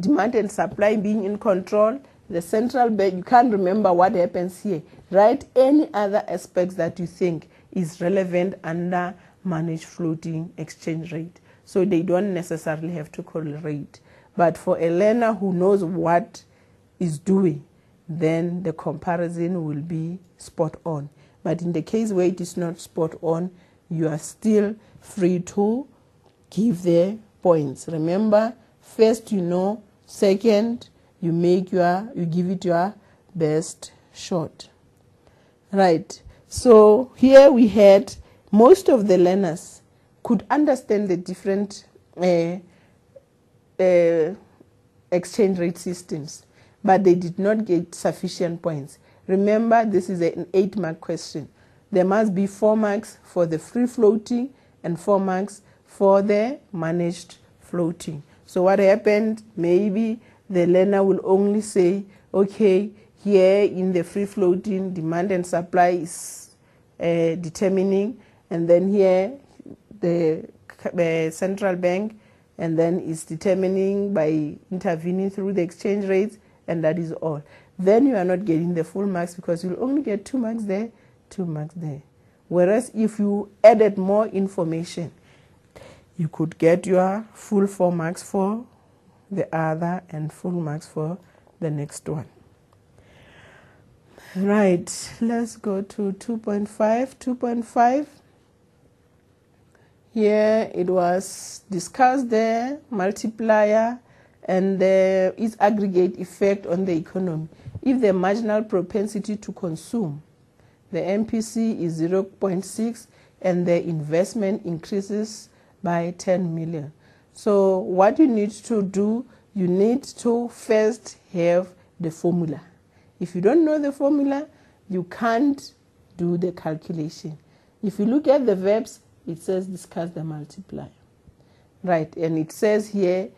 demand and supply being in control, the central bank, you can't remember what happens here. Write any other aspects that you think is relevant under managed floating exchange rate. So they don't necessarily have to correlate. But for a learner who knows what is doing, then the comparison will be spot on. But in the case where it is not spot on, you are still free to give the points. Remember, first you know, second you give it your best shot. Right. So here we had most of the learners could understand the different exchange rate systems, but they did not get sufficient points. Remember, this is an 8-mark question. There must be 4 marks for the free floating and 4 marks for the managed floating. So what happened? Maybe the learner will only say, okay, here in the free floating, demand and supply is determining, and then here the central bank, and then is determining by intervening through the exchange rates, and that is all. Then you are not getting the full marks because you'll only get 2 marks there, 2 marks there. Whereas if you added more information, you could get your full 4 marks for the other and full marks for the next one. Right, let's go to 2.5. 2.5. Here it was discussed the multiplier and its aggregate effect on the economy. If the marginal propensity to consume, the MPC is 0.6 and the investment increases by 10 million. So what you need to do, you need to first have the formula. If you don't know the formula, you can't do the calculation. If you look at the verbs, it says discuss the multiplier. Right, and it says here,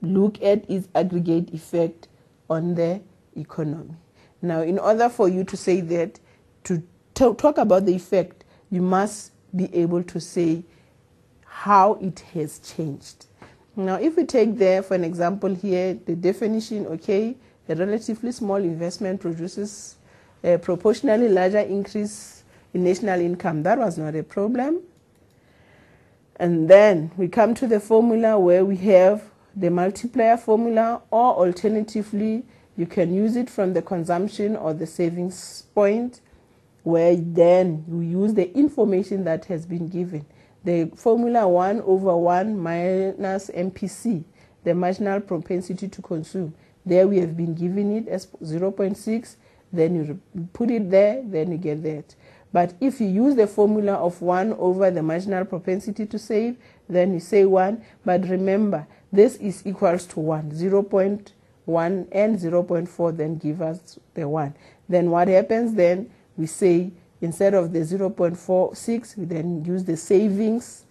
look at its aggregate effect on the economy. Now, in order for you to say that, to talk about the effect, you must be able to say how it has changed. Now, if we take there, for an example here, the definition, okay, a relatively small investment produces a proportionally larger increase in national income. That was not a problem. And then we come to the formula where we have the multiplier formula, or alternatively, you can use it from the consumption or the savings point, where then you use the information that has been given. The formula 1 over 1 minus MPC, the marginal propensity to consume. There we have been given it as 0.6, then you put it there, then you get that. But if you use the formula of 1 over the marginal propensity to save, then you say 1. But remember, this is equals to 1. 0.1 and 0.4 then give us the 1. Then what happens then? We say instead of the 0.46, we then use the savings,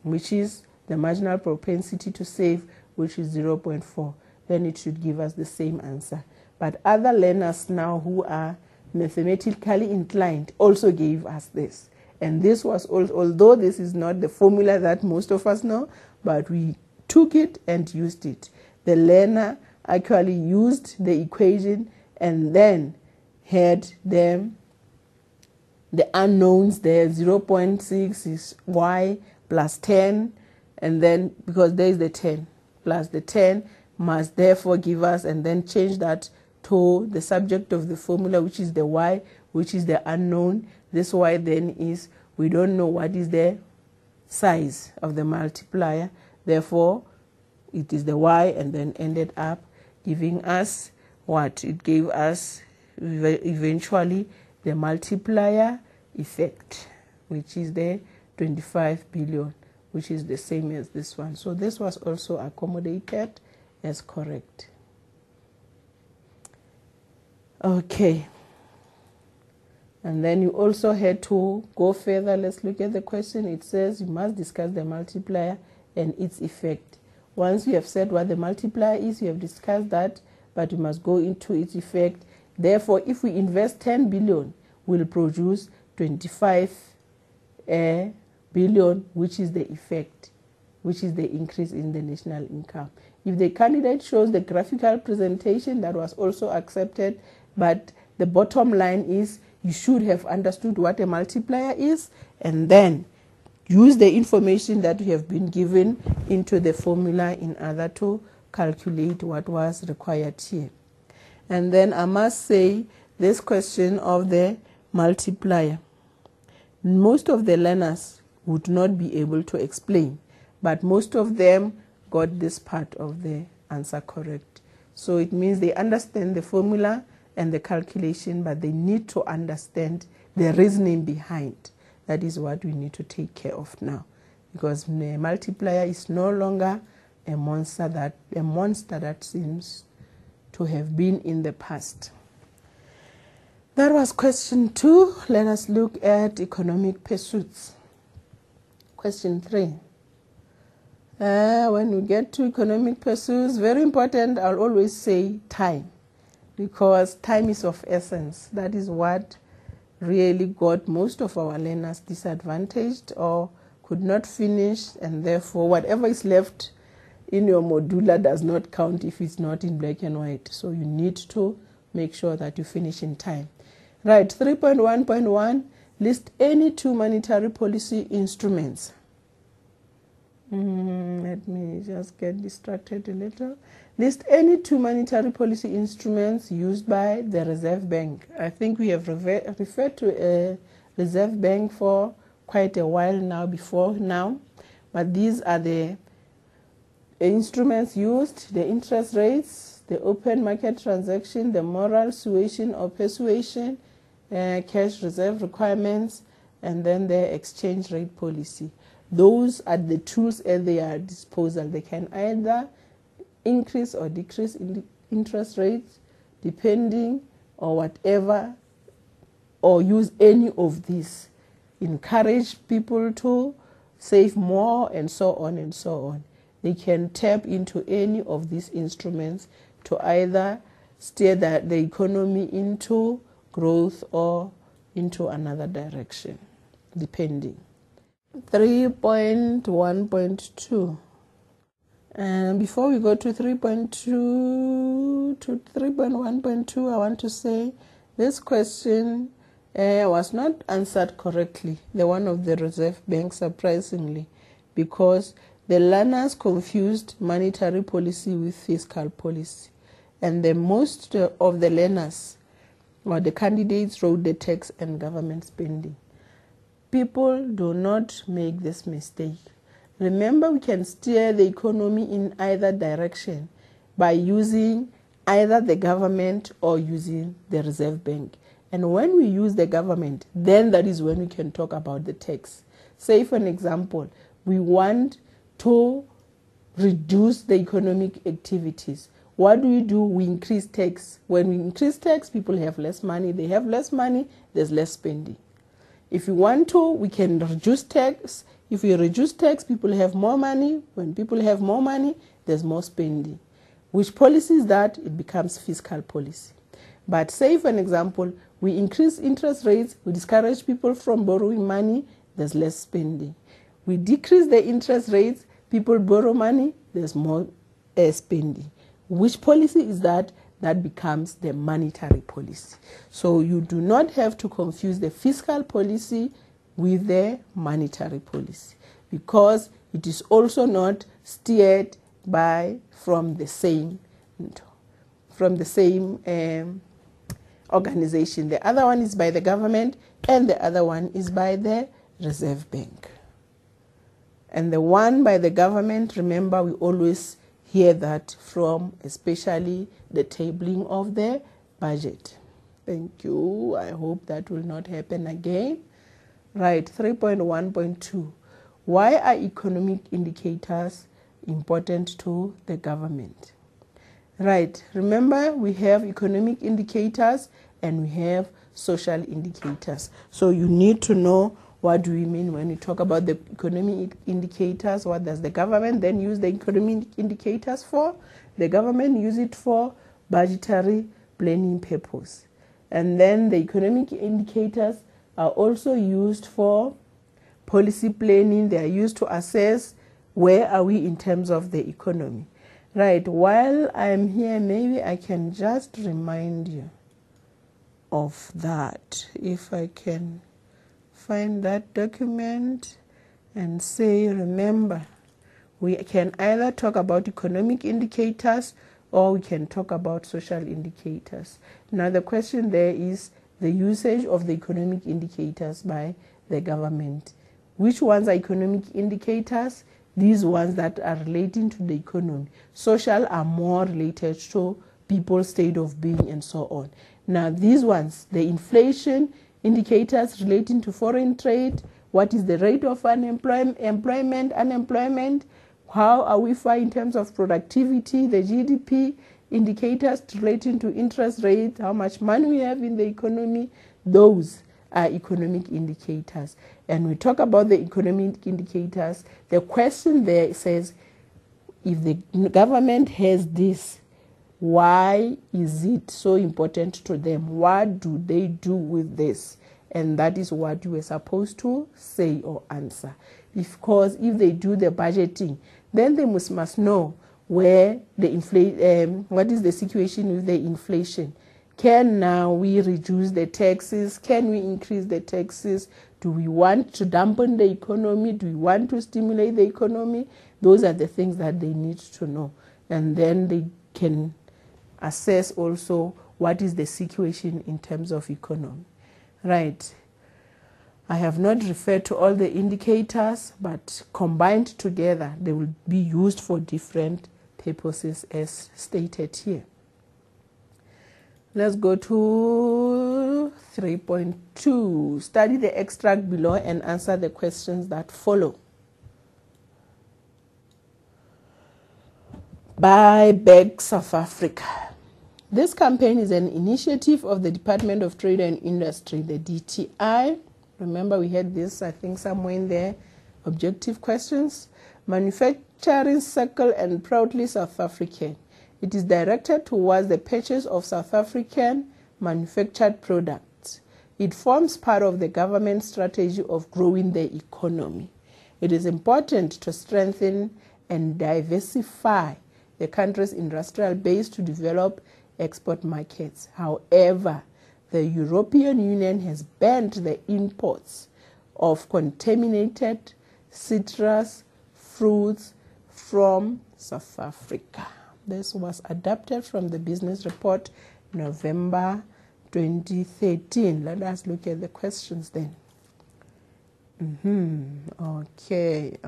which is the marginal propensity to save, which is 0.4. Then it should give us the same answer. But other learners now who are mathematically inclined also gave us this. And this was, although this is not the formula that most of us know, but we took it and used it. The learner actually used the equation and then had the unknowns there. 0.6 is y plus 10, and then because there is the 10 plus the 10 must therefore give us, and then change that to the subject of the formula, which is the y, which is the unknown. This y then is, we don't know what is the size of the multiplier, therefore it is the y, and then ended up giving us what? It gave us eventually the multiplier effect, which is the 25 billion, which is the same as this one. So this was also accommodated as correct. Okay. And then you also had to go further. Let's look at the question. It says you must discuss the multiplier and its effect. Once you have said what the multiplier is, you have discussed that, but you must go into its effect. Therefore, if we invest 10 billion, we'll produce 25 billion, which is the effect, which is the increase in the national income. If the candidate shows the graphical presentation, that was also accepted, but the bottom line is you should have understood what a multiplier is and then use the information that you have been given into the formula in order to calculate what was required here. And then I must say this question of the multiplier. Most of the learners would not be able to explain, but most of them got this part of the answer correct. So it means they understand the formula and the calculation, but they need to understand the reasoning behind. That is what we need to take care of now, because the multiplier is no longer a monster that seems to have been in the past. That was question 2. Let us look at economic pursuits. Question 3. When we get to economic pursuits, very important, I'll always say time, because time is of essence. That is what really got most of our learners disadvantaged or could not finish, and therefore whatever is left in your modular does not count if it's not in black and white. So you need to make sure that you finish in time. Right, 3.1.1, list any 2 monetary policy instruments. Let me just get distracted a little. List any 2 monetary policy instruments used by the Reserve Bank. I think we have referred to a Reserve Bank for quite a while now, before now. But these are the instruments used: the interest rates, the open market transaction, the moral suasion or persuasion, cash reserve requirements, and then the exchange rate policy. Those are the tools at their disposal. They can either increase or decrease in the interest rates, depending or whatever, or use any of these. Encourage people to save more, and so on and so on. They can tap into any of these instruments to either steer the economy into growth or into another direction, depending. 3.1.2. And before we go to 3.2 to 3.1.2, I want to say this question was not answered correctly, the one of the Reserve Bank, surprisingly, because the learners confused monetary policy with fiscal policy. And the most of the learners, or the candidates, wrote the tax and government spending. People do not make this mistake. Remember, we can steer the economy in either direction by using either the government or using the Reserve Bank. And when we use the government, then that is when we can talk about the tax. Say, for an example, we want to reduce the economic activities. What do? We increase tax. When we increase tax, people have less money. They have less money, there's less spending. If we want to, we can reduce tax. If we reduce tax, people have more money. When people have more money, there's more spending. Which policy is that? It becomes fiscal policy. But say, for an example, we increase interest rates, we discourage people from borrowing money, there's less spending. We decrease the interest rates, people borrow money, there's more spending. Which policy is that? That becomes the monetary policy. So you do not have to confuse the fiscal policy with the monetary policy, because it is also not steered from the same organization. The other one is by the government and the other one is by the Reserve Bank. And the one by the government, remember, we always hear that from especially the tabling of the budget. Thank you. I hope that will not happen again. Right, 3.1.2. Why are economic indicators important to the government? Right, remember, we have economic indicators and we have social indicators. So you need to know what do we mean when we talk about the economic indicators. What does the government then use the economic indicators for? The government use it for budgetary planning purpose. And then the economic indicators are also used for policy planning. They are used to assess where are we in terms of the economy. Right, while I'm here, maybe I can just remind you of that. If I can find that document and say, remember, we can either talk about economic indicators or we can talk about social indicators. Now the question there is the usage of the economic indicators by the government. Which ones are economic indicators? These ones that are relating to the economy. Social are more related to people's state of being and so on. Now these ones, the inflation indicators relating to foreign trade, what is the rate of unemployment, how are we far in terms of productivity, the GDP indicators relating to interest rate, how much money we have in the economy, those are economic indicators. And we talk about the economic indicators. The question there says, if the government has this, why is it so important to them? What do they do with this? And that is what you were supposed to say or answer. Because if they do the budgeting, then they must know where the what is the situation with the inflation. Can now we reduce the taxes? Can we increase the taxes? Do we want to dampen the economy? Do we want to stimulate the economy? Those are the things that they need to know. And then they can assess also what is the situation in terms of economy. Right. I have not referred to all the indicators, but combined together, they will be used for different purposes as stated here. Let's go to 3.2. Study the extract below and answer the questions that follow. Buy Back South Africa. This campaign is an initiative of the Department of Trade and Industry, the DTI. Remember, we had this, I think, somewhere in there, objective questions. Manufacturing Circle and Proudly South African. It is directed towards the purchase of South African manufactured products. It forms part of the government strategy of growing the economy. It is important to strengthen and diversify the country's industrial base to develop export markets. However, the European Union has banned the imports of contaminated citrus fruits from South Africa. This was adapted from the Business Report, November 2013. Let us look at the questions then. Okay.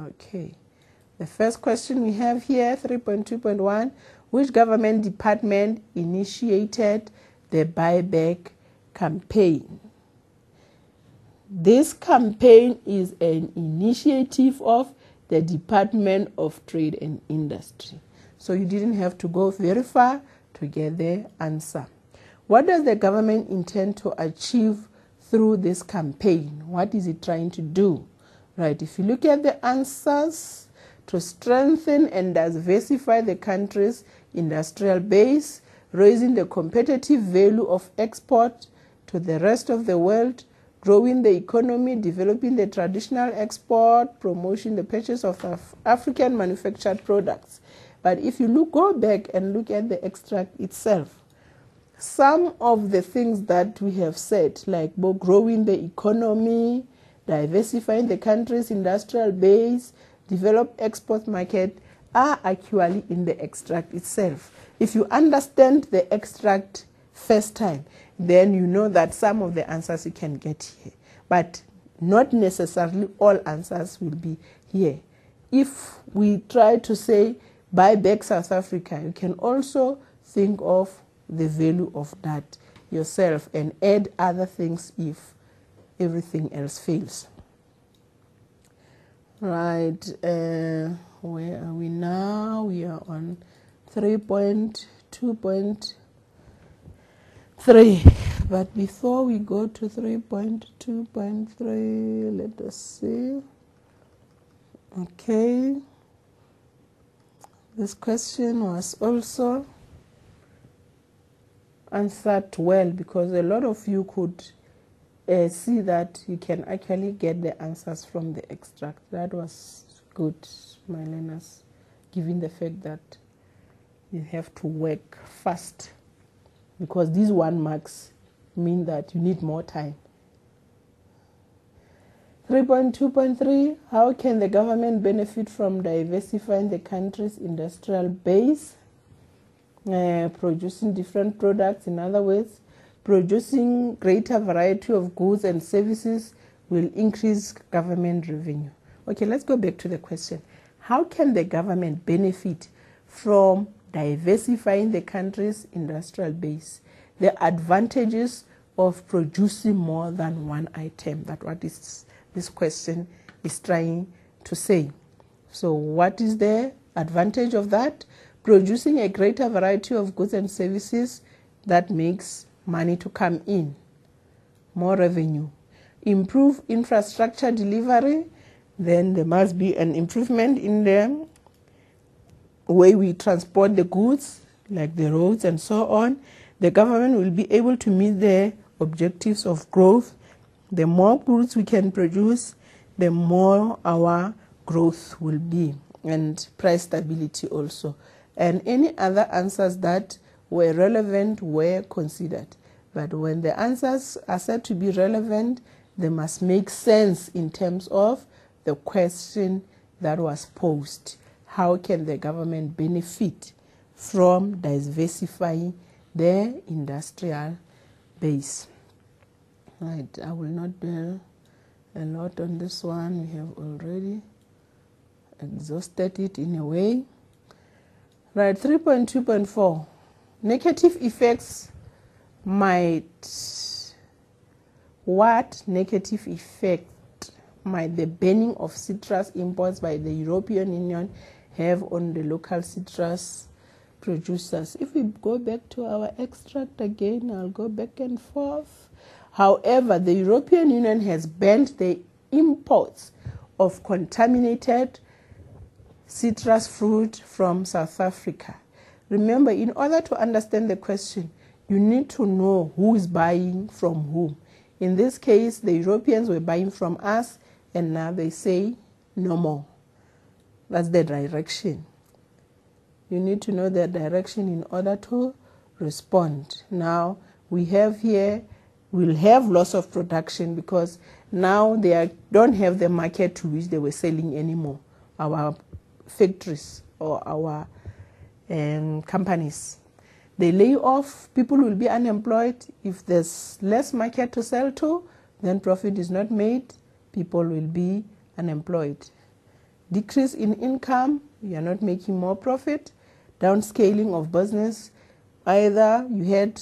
The first question we have here, 3.2.1, which government department initiated the buyback campaign? This campaign is an initiative of the Department of Trade and Industry. So you didn't have to go very far to get the answer. What does the government intend to achieve through this campaign? What is it trying to do? Right, if you look at the answers, to strengthen and diversify the country's industrial base, raising the competitive value of export to the rest of the world, growing the economy, developing the traditional export, promoting the purchase of African manufactured products. But if you go back and look at the extract itself, some of the things that we have said, like growing the economy, diversifying the country's industrial base, develop export market, are actually in the extract itself. If you understand the extract first time, then you know that some of the answers you can get here. But not necessarily all answers will be here. If we try to say, buy back South Africa, you can also think of the value of that yourself and add other things if everything else fails. Right, where are we now? We are on 3.2.3. But before we go to 3.2.3, let us see. Okay. This question was also answered well, because a lot of you could see that you can actually get the answers from the extract. That was good, my learners, given the fact that you have to work fast, because these 1 marks mean that you need more time. 3.2.3, how can the government benefit from diversifying the country's industrial base? Producing different products. In other words, producing greater variety of goods and services will increase government revenue. Okay, let's go back to the question. How can the government benefit from diversifying the country's industrial base? The advantages of producing more than one item. That's what this question is trying to say. So what is the advantage of that? Producing a greater variety of goods and services, that makes money to come in, more revenue. Improve infrastructure delivery, then there must be an improvement in the way we transport the goods, like the roads and so on. The government will be able to meet the objectives of growth. The more goods we can produce, the more our growth will be, and price stability also. And any other answers that were relevant were considered. But when the answers are said to be relevant, they must make sense in terms of the question that was posed. How can the government benefit from diversifying their industrial base? Right, I will not dwell a lot on this one. We have already exhausted it in a way. Right, 3.2.4. Negative effects what negative effect might the banning of citrus imports by the European Union have on the local citrus producers? If we go back to our extract again, I'll go back and forth. However, the European Union has banned the imports of contaminated citrus fruit from South Africa. Remember, in order to understand the question, you need to know who is buying from whom. In this case, the Europeans were buying from us, and now they say no more. That's the direction. You need to know the direction in order to respond. Now, we have here, we'll have loss of production, because now they don't have the market to which they were selling anymore. Our factories or our companies, they lay off, people will be unemployed. If there's less market to sell to, then profit is not made, people will be unemployed. Decrease in income, you are not making more profit. Downscaling of business, either you had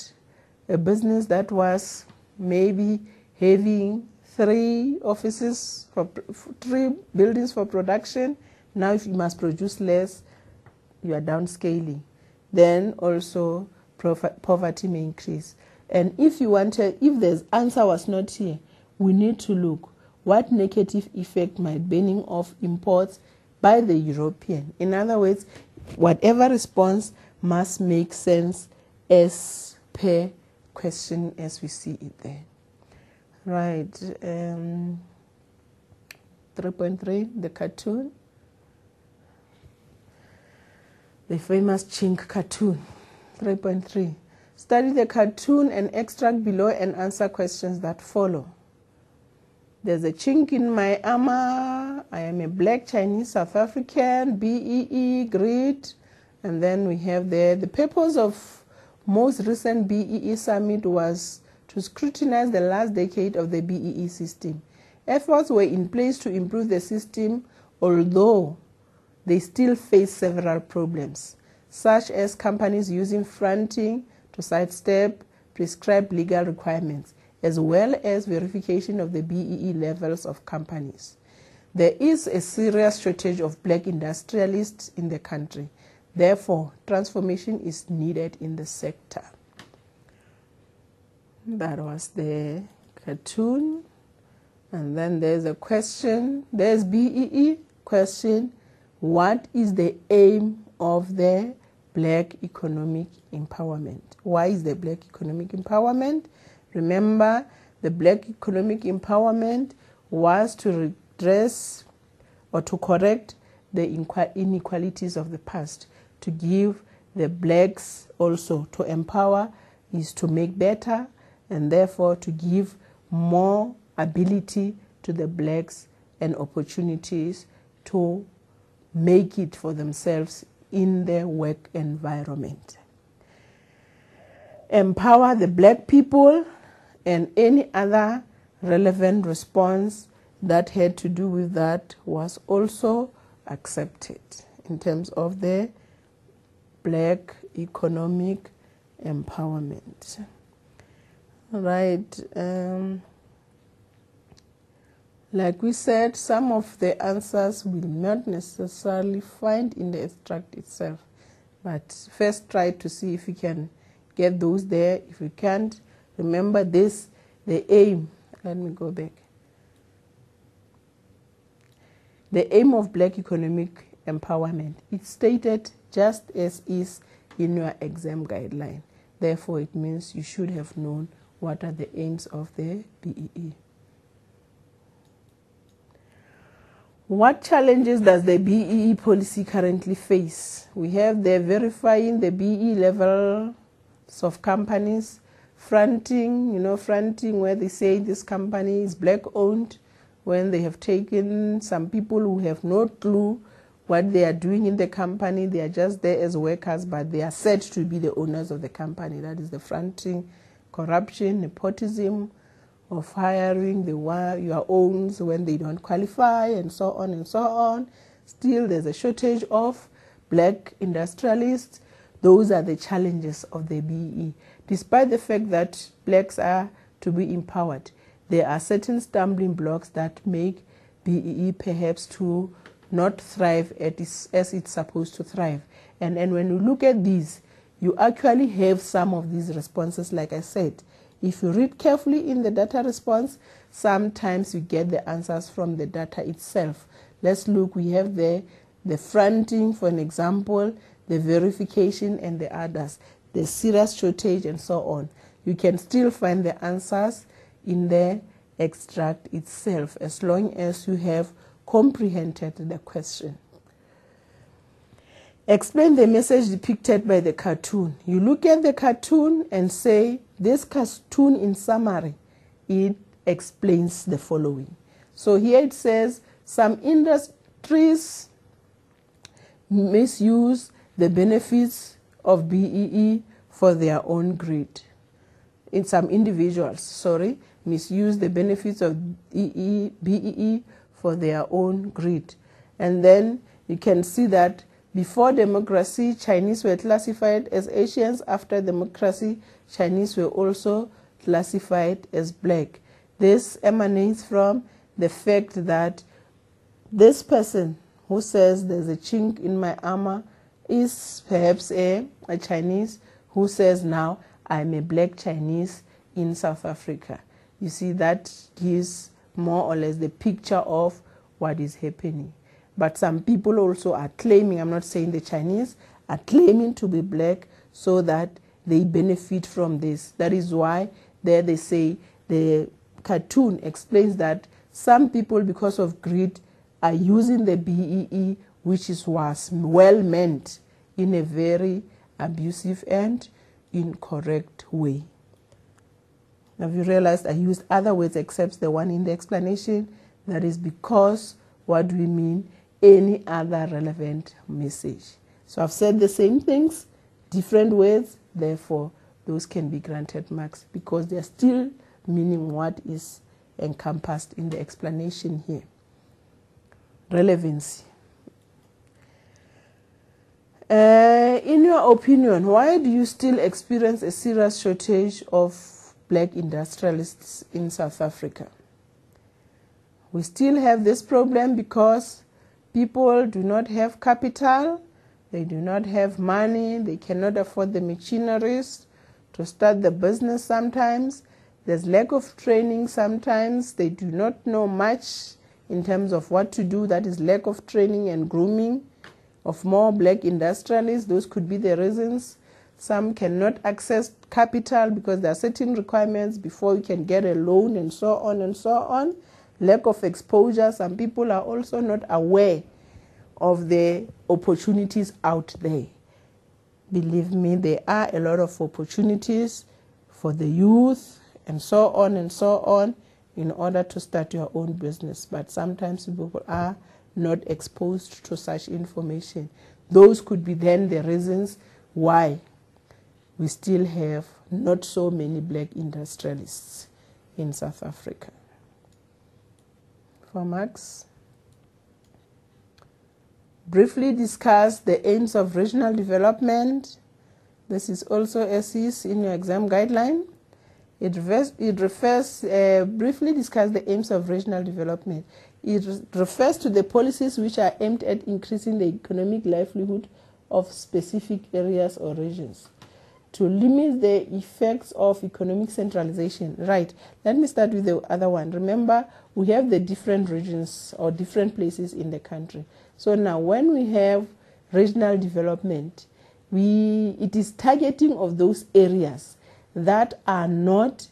a business that was maybe having 3 offices, 3 buildings for production. Now if you must produce less, you are downscaling. Then also poverty may increase. And if this answer was not here, we need to look what negative effect might banning of imports by the European. In other words, whatever response must make sense as per question as we see it there. Right. 3.3, the cartoon. The famous chink cartoon. 3.3. Study the cartoon and extract below and answer questions that follow. There's a chink in my armor. I am a black Chinese South African. BEE, great. And then we have there the purpose of most recent BEE summit was to scrutinize the last decade of the BEE system. Efforts were in place to improve the system, although they still face several problems, such as companies using fronting to sidestep prescribed legal requirements, as well as verification of the BEE levels of companies. There is a serious shortage of black industrialists in the country. Therefore, transformation is needed in the sector. That was the cartoon. And then there's a question. There's BEE question. What is the aim of the Black economic empowerment? Why is the Black economic empowerment? Remember, the Black economic empowerment was to redress or to correct the inequalities of the past, to give the blacks also, to empower is to make better, and therefore to give more ability to the blacks and opportunities to make it for themselves in their work environment. Empower the black people, and any other relevant response that had to do with that was also accepted in terms of the Black economic empowerment. Right. Like we said, some of the answers will not necessarily find in the extract itself, but first try to see if you can get those there. If you can't, remember this, the aim. Let me go back. The aim of Black economic empowerment, it's stated just as is in your exam guideline. Therefore, it means you should have known what are the aims of the BEE. What challenges does the BEE policy currently face? We have the verifying the BEE levels of companies, fronting, fronting where they say this company is black owned, when they have taken some people who have no clue what they are doing in the company. They are just there as workers, but they are said to be the owners of the company. That is the fronting, corruption, nepotism, of hiring your own when they don't qualify, and so on and so on. Still, there's a shortage of black industrialists. Those are the challenges of the BEE. Despite the fact that blacks are to be empowered, there are certain stumbling blocks that make BEE perhaps to not thrive as it's supposed to thrive. And when you look at these, you actually have some of these responses, like I said. If you read carefully in the data response, sometimes you get the answers from the data itself. Let's look. We have the fronting, for an example, the verification, and the others, the serious shortage, and so on. You can still find the answers in the extract itself as long as you have comprehended the question. Explain the message depicted by the cartoon. You look at the cartoon and say, this cartoon in summary, it explains the following. So here it says, some industries misuse the benefits of BEE for their own greed. Some individuals, misuse the benefits of BEE for their own greed. And then you can see that before democracy, Chinese were classified as Asians. After democracy, Chinese were also classified as black. This emanates from the fact that this person who says there's a chink in my armor is perhaps a Chinese who says now I'm a black Chinese in South Africa. You see, that gives more or less the picture of what is happening. But some people also are claiming, I'm not saying the Chinese, are claiming to be black so that they benefit from this. That is why there they say, the cartoon explains that some people, because of greed, are using the BEE, which was well meant, in a very abusive and incorrect way. Have you realized I used other words except the one in the explanation? That is because, what do we mean? Any other relevant message. So I've said the same things, different words, therefore those can be granted marks because they're still meaning what is encompassed in the explanation here. Relevancy. In your opinion, why do you still experience a serious shortage of black industrialists in South Africa? We still have this problem because people do not have capital, they do not have money, they cannot afford the machineries to start the business sometimes. There's lack of training. Sometimes they do not know much in terms of what to do. That is lack of training and grooming of more black industrialists. Those could be the reasons. Some cannot access capital because there are certain requirements before you can get a loan, and so on and so on. Lack of exposure. Some people are also not aware of the opportunities out there. Believe me, there are a lot of opportunities for the youth and so on in order to start your own business. But sometimes people are not exposed to such information. Those could be then the reasons why we still have not so many black industrialists in South Africa. For Max, briefly discuss the aims of regional development. This is also as is in your exam guideline. It refers briefly discuss the aims of regional development. It refers to the policies which are aimed at increasing the economic livelihood of specific areas or regions to limit the effects of economic centralization. Right, let me start with the other one. Remember, we have the different regions or different places in the country. So now when we have regional development, it is targeting of those areas that are not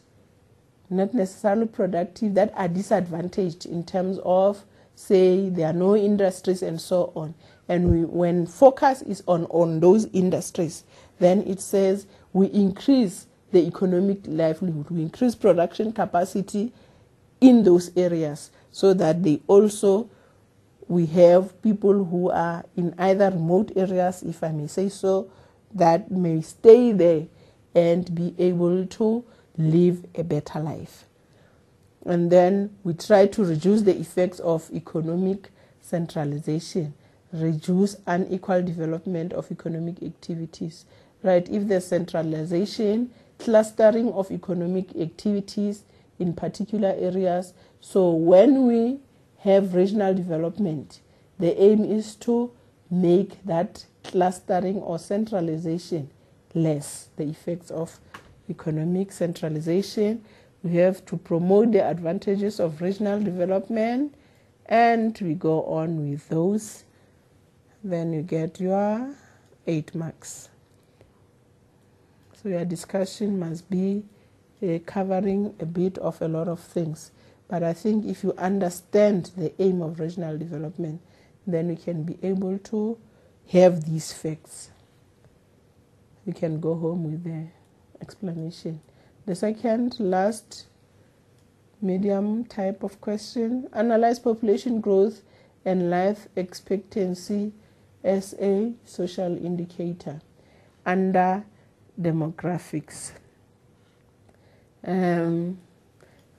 necessarily productive, that are disadvantaged in terms of, say, there are no industries and so on. And when focus is on those industries, then it says we increase the economic livelihood, we increase production capacity in those areas so that we have people who are in either remote areas, if I may say so, that may stay there and be able to live a better life. And then we try to reduce the effects of economic centralization, reduce unequal development of economic activities. Right, if there's centralization, clustering of economic activities in particular areas. So when we have regional development, the aim is to make that clustering or centralization less, the effects of economic centralization. We have to promote the advantages of regional development, and we go on with those. Then you get your 8 marks. So your discussion must be covering a bit of a lot of things. But I think if you understand the aim of regional development, then you can be able to have these facts. You can go home with the explanation. The second, last, medium type of question, analyze population growth and life expectancy as a social indicator under demographics.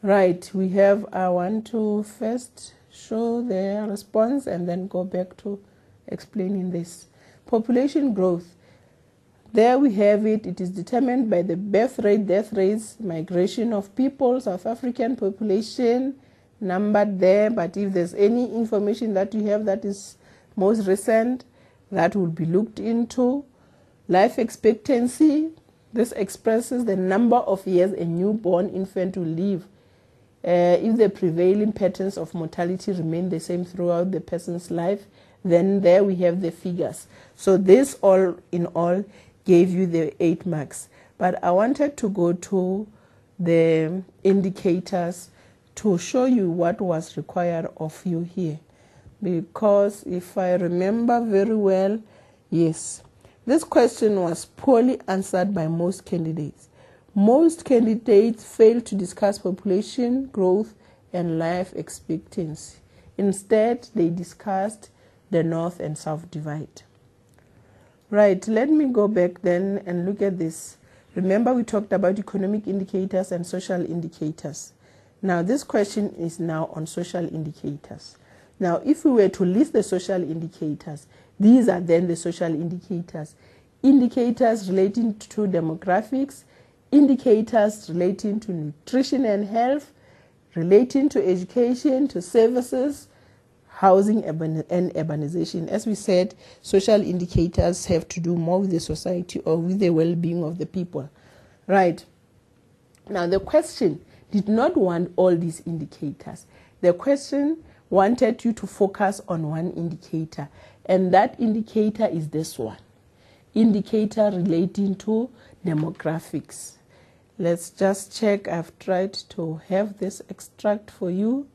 Right, we have, I want to first show the response and then go back to explaining this. Population growth. There we have it. It is determined by the birth rate, death rates, migration of people, South African population, numbered there. But if there's any information that you have that is most recent, that will be looked into. Life expectancy. This expresses the number of years a newborn infant will live. If the prevailing patterns of mortality remain the same throughout the person's life, then there we have the figures. So this all in all gave you the 8 marks. But I wanted to go to the indicators to show you what was required of you here. Because if I remember very well, yes, this question was poorly answered by most candidates. Most candidates failed to discuss population growth and life expectancy. Instead, they discussed the North and South divide. Right, let me go back then and look at this. Remember, we talked about economic indicators and social indicators. Now, this question is now on social indicators. Now, if we were to list the social indicators, these are then the social indicators. Indicators relating to demographics, indicators relating to nutrition and health, relating to education, to services, housing and urbanization. As we said, social indicators have to do more with the society or with the well-being of the people. Right. Now the question did not want all these indicators. The question wanted you to focus on one indicator, and that indicator is this one, indicator relating to demographics. Let's just check. I've tried to have this extract for you.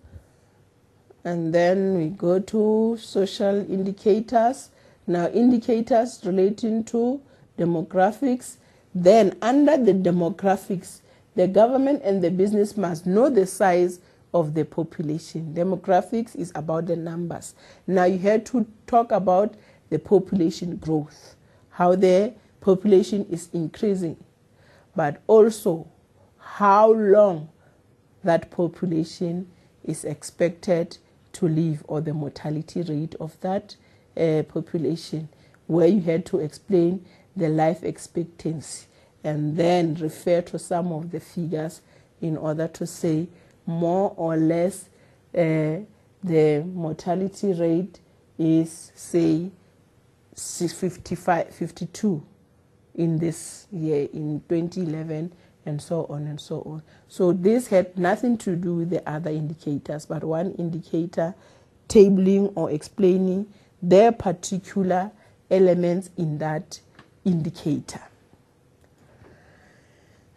And then we go to social indicators. Now, indicators relating to demographics. Then under the demographics, the government and the business must know the size of the population. Demographics is about the numbers. Now you had to talk about the population growth, how the population is increasing, but also how long that population is expected to live, or the mortality rate of that population, where you had to explain the life expectancy and then refer to some of the figures in order to say more or less the mortality rate is, say, 52 in this year, in 2011, and so on and so on. So this had nothing to do with the other indicators, but one indicator tabling or explaining their particular elements in that indicator.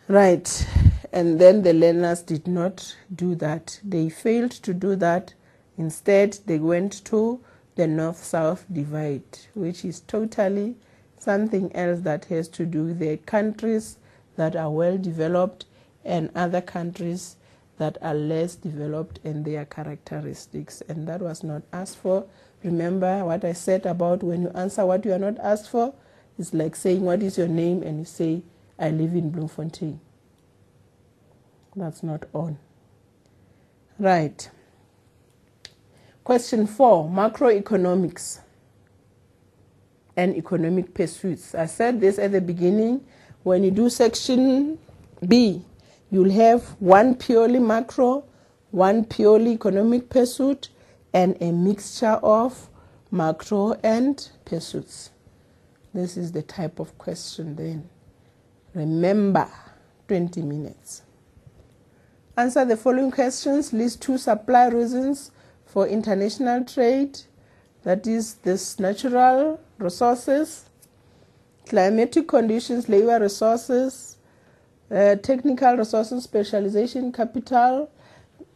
Right, and then the learners did not do that. They failed to do that. Instead, they went to the north-south divide, which is totally something else that has to do with the countries that are well developed and other countries that are less developed and their characteristics. And that was not asked for. Remember what I said about when you answer what you are not asked for? It's like saying, what is your name? And you say, I live in Bloemfontein. That's not on. Right. Question 4, macroeconomics and economic pursuits. I said this at the beginning. When you do section B, you'll have one purely macro, one purely economic pursuit, and a mixture of macro and pursuits. This is the type of question then. Remember, 20 minutes. Answer the following questions. List 2 supply reasons for international trade. That is this natural resources, climatic conditions, labor resources, technical resources, specialization, capital.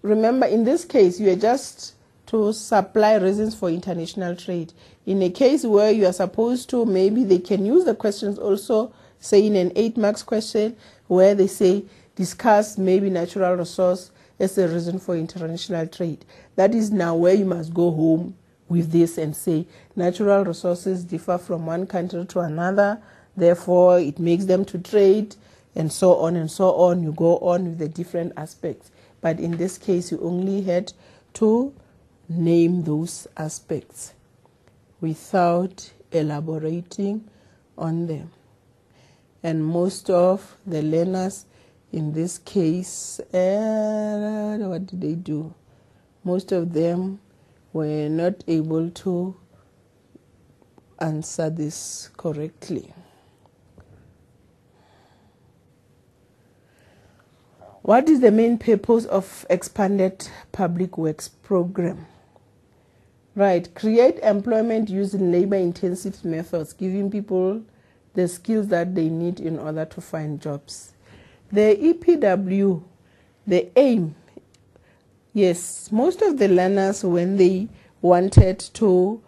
Remember, in this case, you are just to supply reasons for international trade. In a case where you are supposed to, maybe they can use the questions also, say in an 8 marks question, where they say, discuss maybe natural resource as a reason for international trade. That is now where you must go home with this and say, natural resources differ from one country to another, therefore it makes them to trade, and so on and so on. You go on with the different aspects. But in this case, you only had to name those aspects without elaborating on them. And most of the learners in this case, what did they do? Most of them were not able to answer this correctly. What is the main purpose of expanded public works program? Right, create employment using labor-intensive methods, giving people the skills that they need in order to find jobs. The EPW, the aim, yes, most of the learners, when they wanted to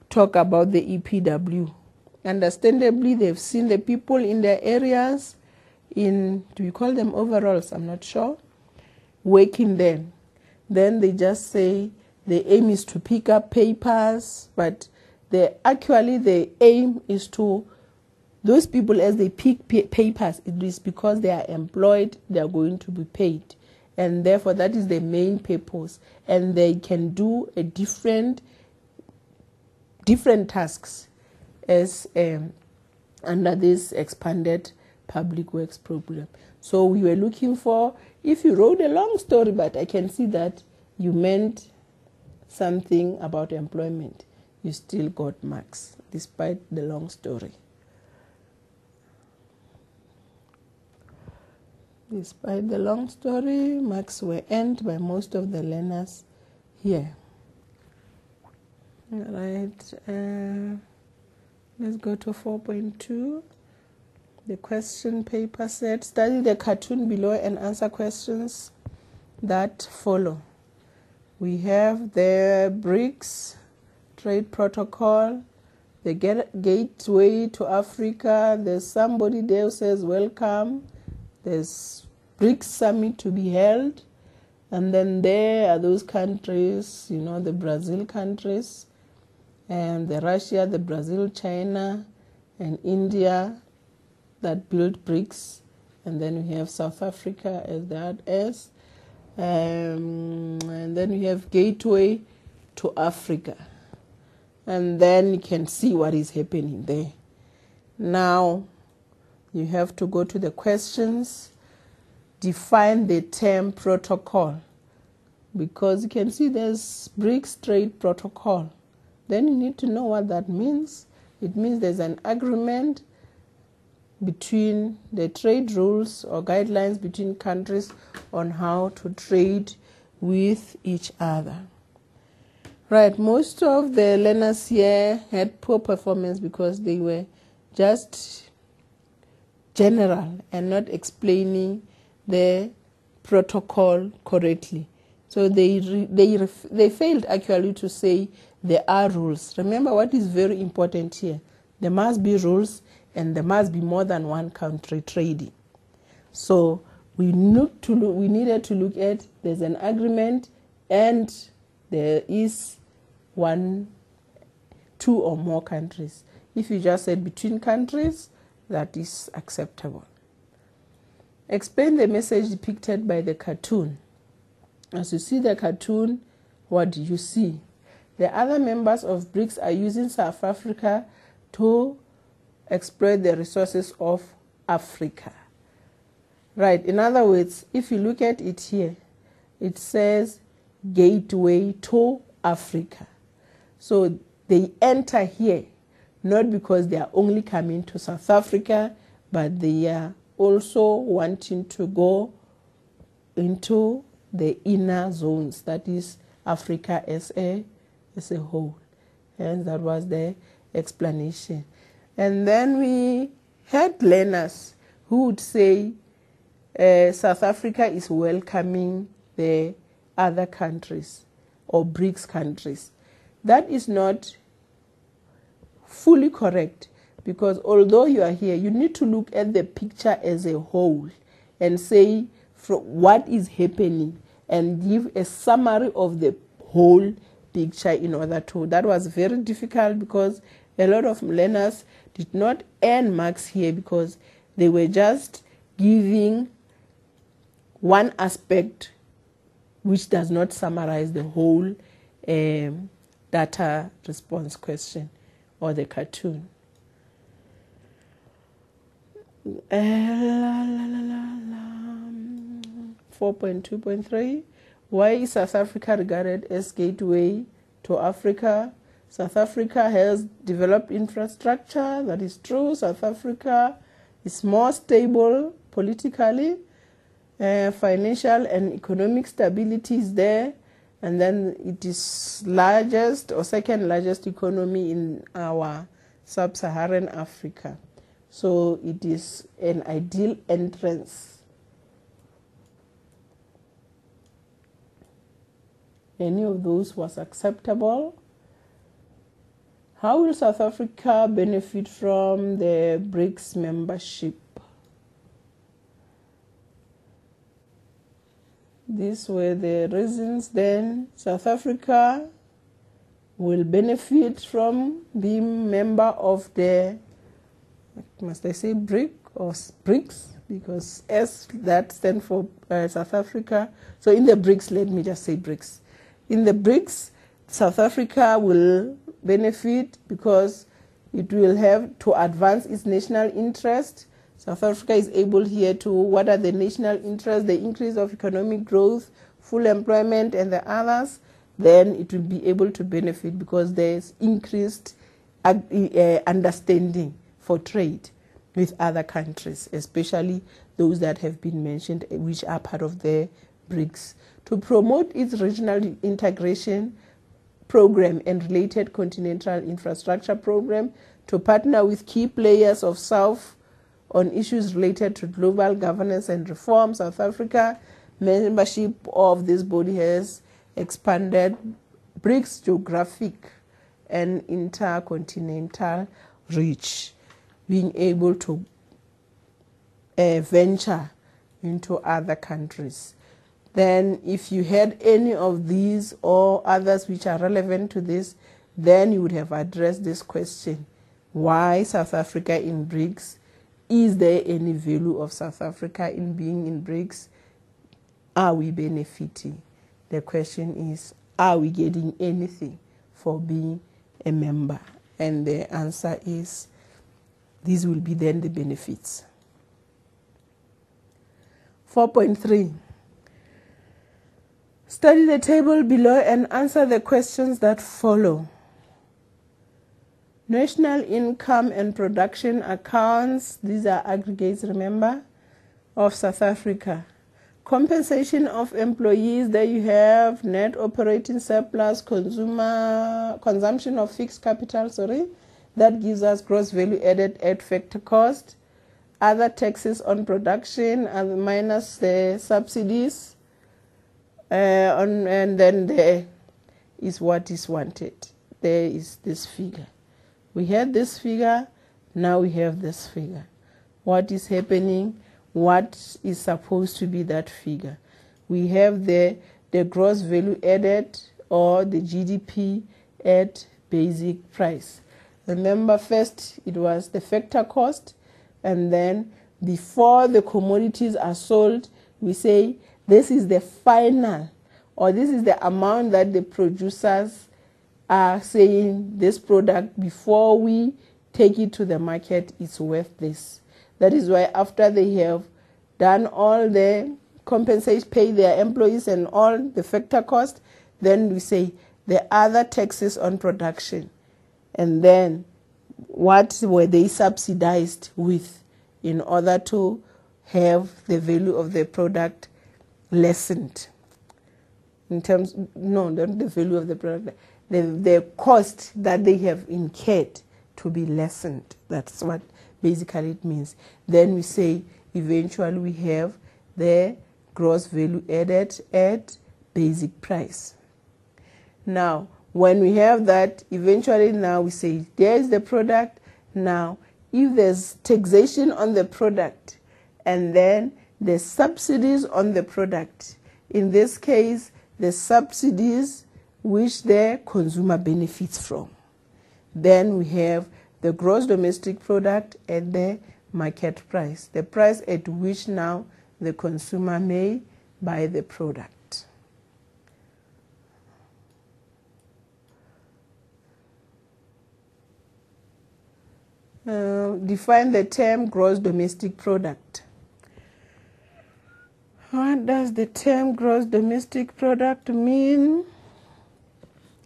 talk about the EPW, understandably, they've seen the people in their areas in, do we call them overalls? I'm not sure, working there. Then they just say the aim is to pick up papers, but actually the aim is to, those people, as they pick papers, it is because they are employed, they are going to be paid. And therefore, that is the main purpose. And they can do a different tasks as under this expanded public works program. So we were looking for, if you wrote a long story, but I can see that you meant something about employment, you still got marks despite the long story. Despite the long story, marks were earned by most of the learners here. All right, let's go to 4.2. The question paper said, study the cartoon below and answer questions that follow. We have the BRICS trade protocol, the gateway to Africa. There's somebody there who says welcome. There's BRICS summit to be held. And then there are those countries, the Brazil countries, and the Russia, the Brazil, China, and India that built BRICS. And then we have South Africa as that is. And then we have gateway to Africa. And then you can see what is happening there. Now, you have to go to the questions. Define the term protocol. Because you can see there's BRICS trade protocol. Then you need to know what that means. It means there's an agreement between the trade rules or guidelines between countries on how to trade with each other. Right, most of the learners here had poor performance because they were just general and not explaining the protocol correctly. So they failed actually to say there are rules. Remember what is very important here. There must be rules and there must be more than one country trading. So we needed to look at there's an agreement and there is two or more countries. If you just said between countries, that is acceptable. Explain the message depicted by the cartoon. As you see the cartoon, what do you see? The other members of BRICS are using South Africa to exploit the resources of Africa. Right, in other words, if you look at it here, it says gateway to Africa. So they enter here, not because they are only coming to South Africa, but they are also wanting to go into the inner zones, that is Africa as a whole. And that was the explanation. And then we had learners who would say South Africa is welcoming the other countries or BRICS countries. That is not fully correct, because although you are here, you need to look at the picture as a whole and say what is happening and give a summary of the whole picture in order to. That was very difficult because a lot of learners did not earn marks here because they were just giving one aspect which does not summarize the whole data response question or the cartoon. 4.2.3. Why is South Africa regarded as gateway to Africa? South Africa has developed infrastructure. That is true. South Africa is more stable politically. Financial and economic stability is there. And then it is largest or second largest economy in our sub-Saharan Africa. So it is an ideal entrance. Any of those was acceptable. How will South Africa benefit from the BRICS membership? These were the reasons. Then South Africa will benefit from being member of the, must I say BRIC or BRICS? Because S, that stands for South Africa. So in the BRICS, let me just say BRICS. In the BRICS, South Africa will benefit because it will have to advance its national interest. South Africa is able here to, what are the national interests, the increase of economic growth, full employment, and the others. Then it will be able to benefit because there is increased understanding for trade. with other countries, especially those that have been mentioned, which are part of the BRICS, to promote its regional integration program and related continental infrastructure program, to partner with key players of South on issues related to global governance and reform. South Africa membership of this body has expanded BRICS geographic and intercontinental reach, being able to venture into other countries. Then if you had any of these or others which are relevant to this, then you would have addressed this question: why South Africa in BRICS? Is there any value of South Africa in being in BRICS? Are we benefiting? The question is, are we getting anything for being a member? And the answer is, these will be then the benefits. 4.3. Study the table below and answer the questions that follow. National income and production accounts, these are aggregates, remember, of South Africa. Compensation of employees, there you have net operating surplus, consumption of fixed capital, that gives us gross value added at factor cost. Other taxes on production minus the subsidies, and then there is what is wanted. There is this figure. We had this figure, now we have this figure. What is happening? What is supposed to be that figure? We have the gross value added, or the GDP at basic price. Remember, first it was the factor cost, and then before the commodities are sold, we say this is the final, or this is the amount that the producers are saying this product, before we take it to the market, is worth this. That is why after they have done all the compensation, pay their employees and all the factor cost, then we say the other taxes on production. And then what were they subsidized with in order to have the value of the product lessened? In terms, no, not the value of the product, the cost that they have incurred to be lessened. That's what basically it means. Then we say eventually we have the gross value added at basic price. Now, when we have that, eventually now we say there's the product. Now, if there's taxation on the product and then the subsidies on the product, in this case, the subsidies which the consumer benefits from, then we have the gross domestic product and the market price, the price at which now the consumer may buy the product. Define the term gross domestic product. What does the term gross domestic product mean?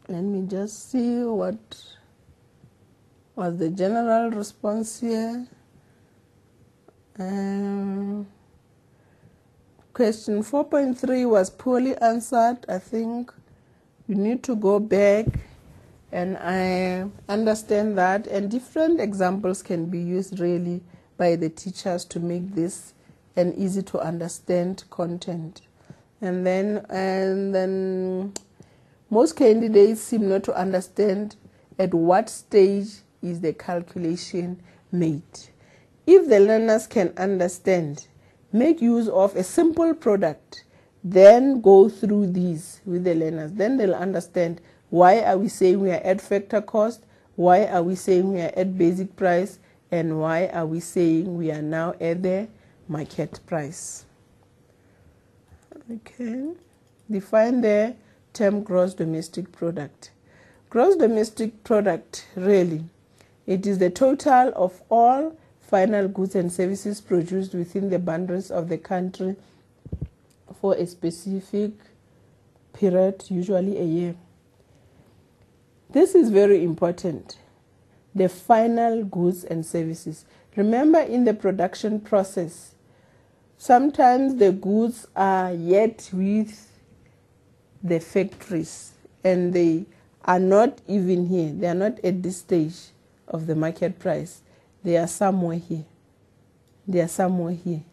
Let me just see what was the general response here. Question 4.3 was poorly answered. I think you need to go back, and I understand that, and different examples can be used really by the teachers to make this an easy to understand content. And then most candidates seem not to understand at what stage is the calculation made. If the learners can understand, make use of a simple product, then go through these with the learners, then they'll understand why are we saying we are at factor cost, why are we saying we are at basic price, and why are we saying we are now at the market price. Okay. Define the term gross domestic product. Gross domestic product, really, it is the total of all final goods and services produced within the boundaries of the country for a specific period, usually a year. This is very important. The final goods and services. Remember, in the production process, sometimes the goods are yet with the factories and they are not even here. They are not at this stage of the market price. They are somewhere here. They are somewhere here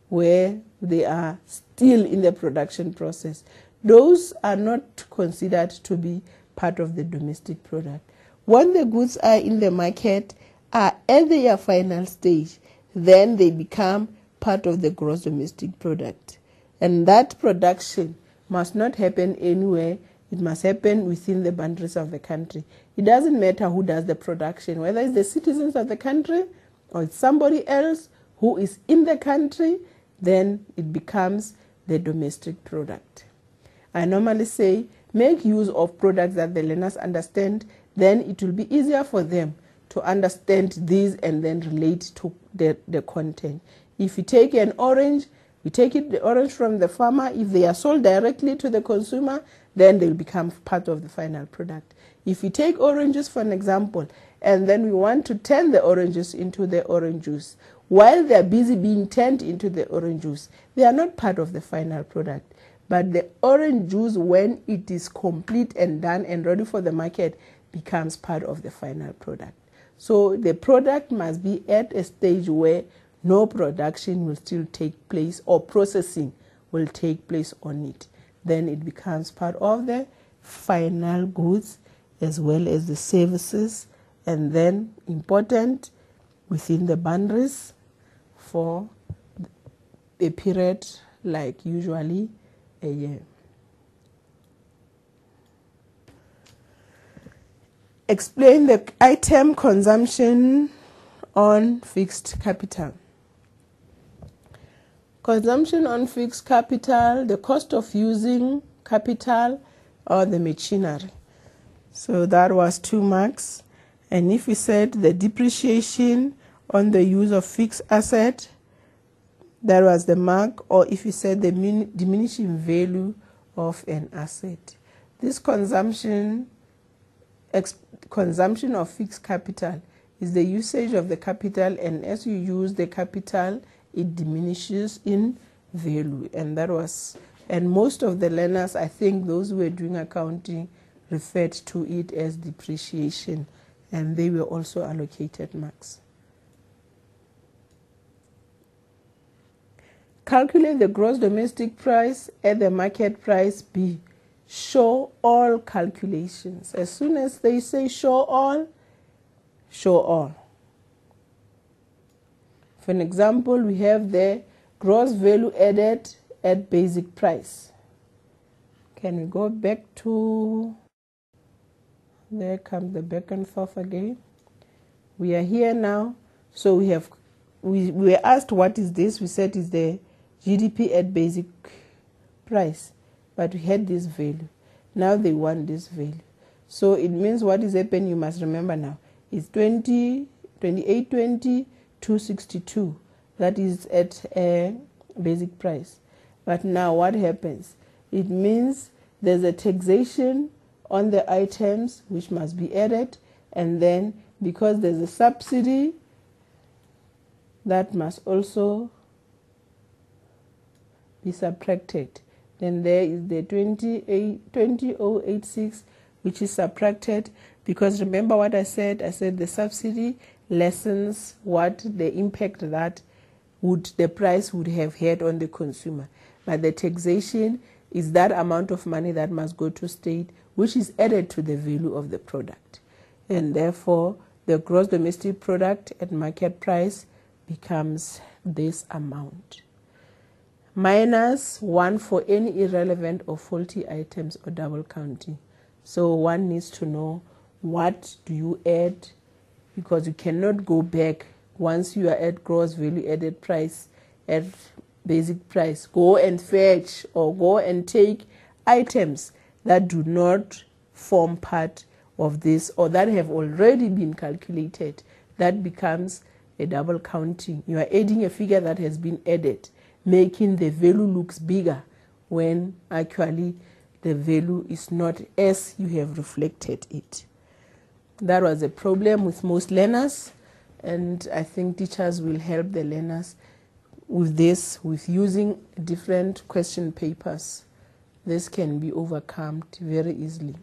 where they are still in the production process. Those are not considered to be part of the domestic product. When the goods are in the market, are at their final stage, then they become part of the gross domestic product. And that production must not happen anywhere. It must happen within the boundaries of the country. It doesn't matter who does the production, whether it's the citizens of the country or it's somebody else who is in the country, then it becomes the domestic product. I normally say, make use of products that the learners understand, then it will be easier for them to understand these and then relate to the content. If you take an orange, we take the orange from the farmer. If they are sold directly to the consumer, then they will become part of the final product. If you take oranges for an example, and then we want to turn the oranges into the orange juice, while they are busy being turned into the orange juice, they are not part of the final product. But the orange juice, when it is complete and done and ready for the market, becomes part of the final product. So the product must be at a stage where no production will still take place or processing will take place on it. Then it becomes part of the final goods as well as the services, and then important within the boundaries for a period like usually a year. Explain the item consumption on fixed capital. Consumption on fixed capital, the cost of using capital or the machinery. So that was 2 marks. And if we said the depreciation on the use of fixed asset, that was the mark. Or if you said the diminishing value of an asset. This consumption of fixed capital is the usage of the capital, and as you use the capital, it diminishes in value. And most of the learners, I think those who were doing accounting, referred to it as depreciation, and they were also allocated marks. Calculate the gross domestic price at the market price B. Show all calculations. As soon as they say show all, show all. For an example, we have the gross value added at basic price. Can we go back to, there comes the back and forth again. We are here now. So we were asked what is this? We said it's the GDP at basic price. But we had this value. Now they want this value. So it means what is happening, you must remember now, is 2820, 262. That is at a basic price. But now what happens? It means there's a taxation on the items which must be added, and then because there's a subsidy, that must also be subtracted. Then there is the 20086, which is subtracted, because remember what I said? I said the subsidy lessens what the impact that the price would have had on the consumer. But the taxation is that amount of money that must go to state, which is added to the value of the product. And therefore, the gross domestic product at market price becomes this amount. Minus 1 for any irrelevant or faulty items or double counting. So one needs to know what do you add, because you cannot go back once you are at gross value added price at basic price. Go and fetch or go and take items that do not form part of this or that have already been calculated. That becomes a double counting. You are adding a figure that has been added, making the value looks bigger when actually the value is not as you have reflected it. That was a problem with most learners, and I think teachers will help the learners with this, with using different question papers. This can be overcome very easily.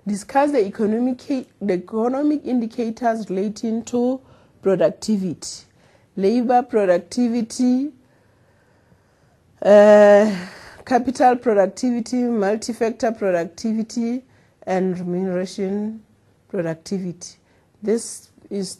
Discuss the economic indicators relating to productivity. Labor productivity, capital productivity, multi-factor productivity, and remuneration productivity. This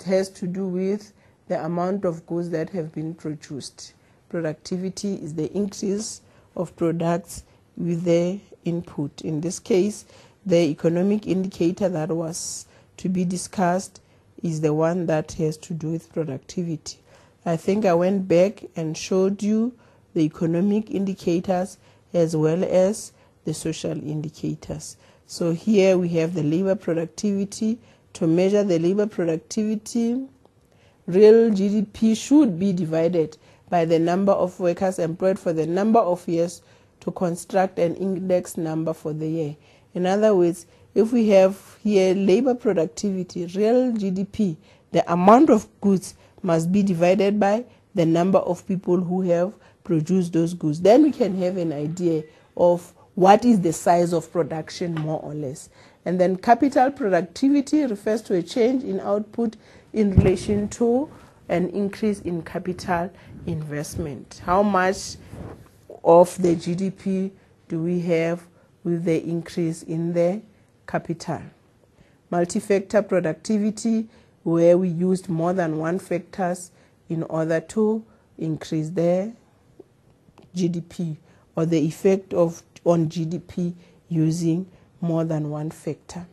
has to do with the amount of goods that have been produced. Productivity is the increase of products with the input. In this case, the economic indicator that was to be discussed is the one that has to do with productivity. I think I went back and showed you the economic indicators as well as the social indicators. So here we have the labor productivity. To measure the labor productivity, real GDP should be divided by the number of workers employed for the number of years to construct an index number for the year. In other words, if we have here labor productivity, real GDP, the amount of goods must be divided by the number of people who have produced those goods. Then we can have an idea of what is the size of production, more or less. And then capital productivity refers to a change in output in relation to an increase in capital investment. How much of the GDP do we have with the increase in the capital? Multi-factor productivity, where we used more than one factors in order to increase the GDP, or the effect on GDP using more than one factor.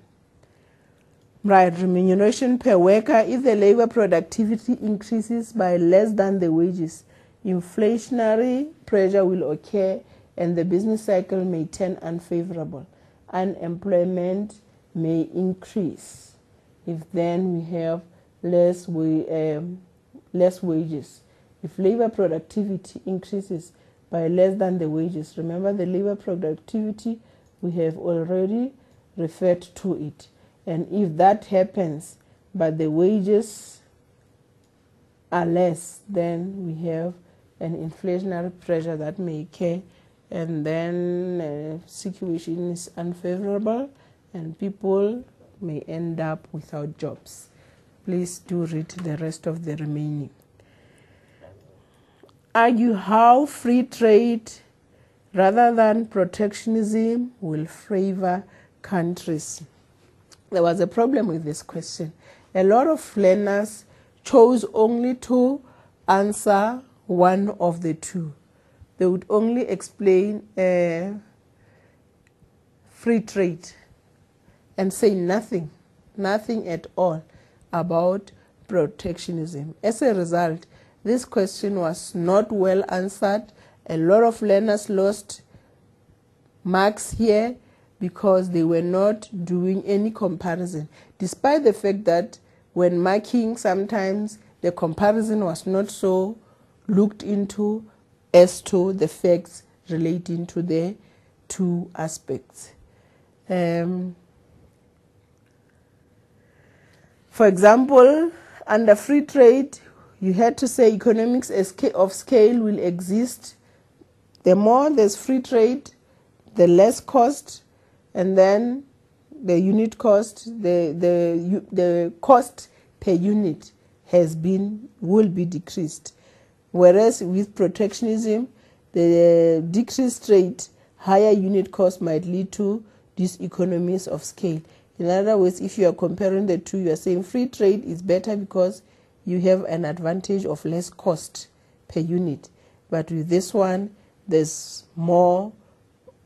Right, remuneration per worker. If the labor productivity increases by less than the wages, inflationary pressure will occur and the business cycle may turn unfavorable. Unemployment may increase if then we have less wages. If labor productivity increases by less than the wages, remember the labor productivity, we have already referred to it. And if that happens, but the wages are less, then we have an inflationary pressure that may occur, and then the situation is unfavorable and people may end up without jobs. Please do read the rest of the remaining. Argue how free trade rather than protectionism will favor countries. There was a problem with this question. A lot of learners chose only to answer one of the two. They would only explain free trade and say nothing at all about protectionism. As a result, this question was not well answered. A lot of learners lost marks here because they were not doing any comparison, despite the fact that when marking, sometimes the comparison was not so looked into as to the facts relating to the two aspects. For example, under free trade, you had to say economics of scale will exist. The more there's free trade, the less cost, and then the unit cost, the cost per unit will be decreased. Whereas with protectionism, the decreased rate, higher unit cost might lead to these economies of scale. In other words, if you are comparing the two, you are saying free trade is better because you have an advantage of less cost per unit. But with this one, there's more,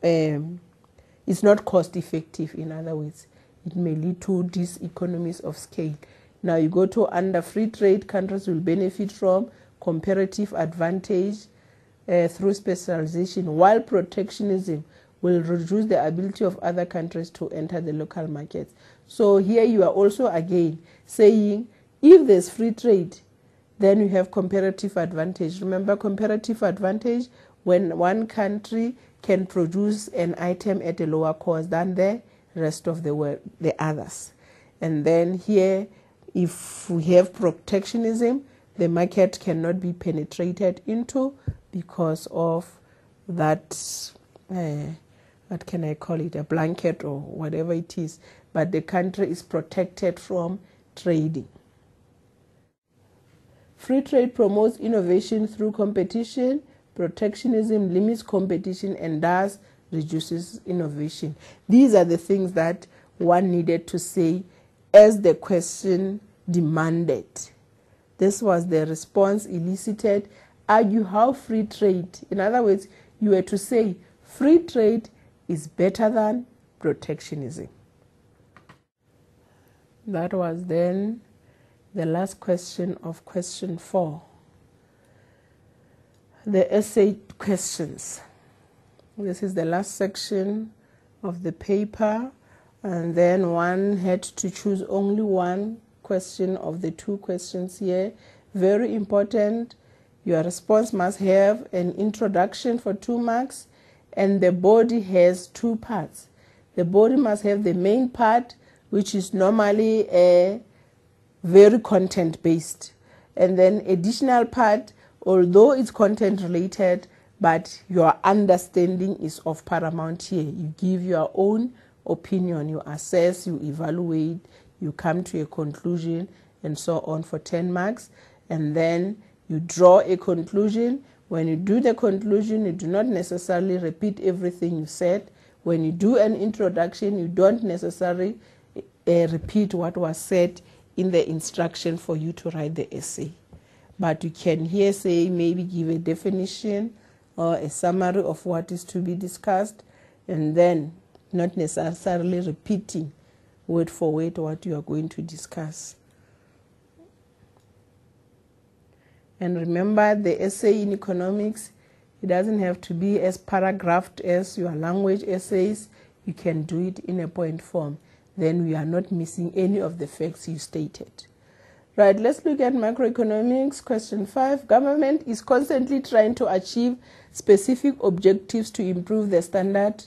it's not cost effective. In other words, it may lead to these economies of scale. Now you go to under free trade, countries will benefit from comparative advantage through specialization, while protectionism will reduce the ability of other countries to enter the local markets. So here you are also again saying if there's free trade, then you have comparative advantage. Remember comparative advantage when one country can produce an item at a lower cost than the rest of the world, the others. And then here If we have protectionism, the market cannot be penetrated into because of that, what can I call it, a blanket or whatever it is. But the country is protected from trading. Free trade promotes innovation through competition. Protectionism limits competition and thus reduces innovation. These are the things that one needed to say as the question demanded. This was the response elicited. Argue how free trade, in other words, you were to say free trade is better than protectionism. That was then the last question of question 4. The essay questions. This is the last section of the paper, and then one had to choose only one question of the 2 questions here. Very important. Your response must have an introduction for 2 marks, and the body has 2 parts. The body must have the main part, which is normally a very content-based, and then additional part, although it's content-related, but your understanding is of paramount here. You give your own opinion, you assess, you evaluate, you come to a conclusion, and so on for 10 marks, and then you draw a conclusion. When you do the conclusion, you do not necessarily repeat everything you said. When you do an introduction, you don't necessarily repeat what was said in the instruction for you to write the essay. But you can here say, maybe give a definition or a summary of what is to be discussed, and then not necessarily repeating word for word what you are going to discuss. And remember, the essay in economics, it doesn't have to be as paragraphed as your language essays. You can do it in a point form. Then we are not missing any of the facts you stated. Right, let's look at macroeconomics. Question 5. Government is constantly trying to achieve specific objectives to improve the standard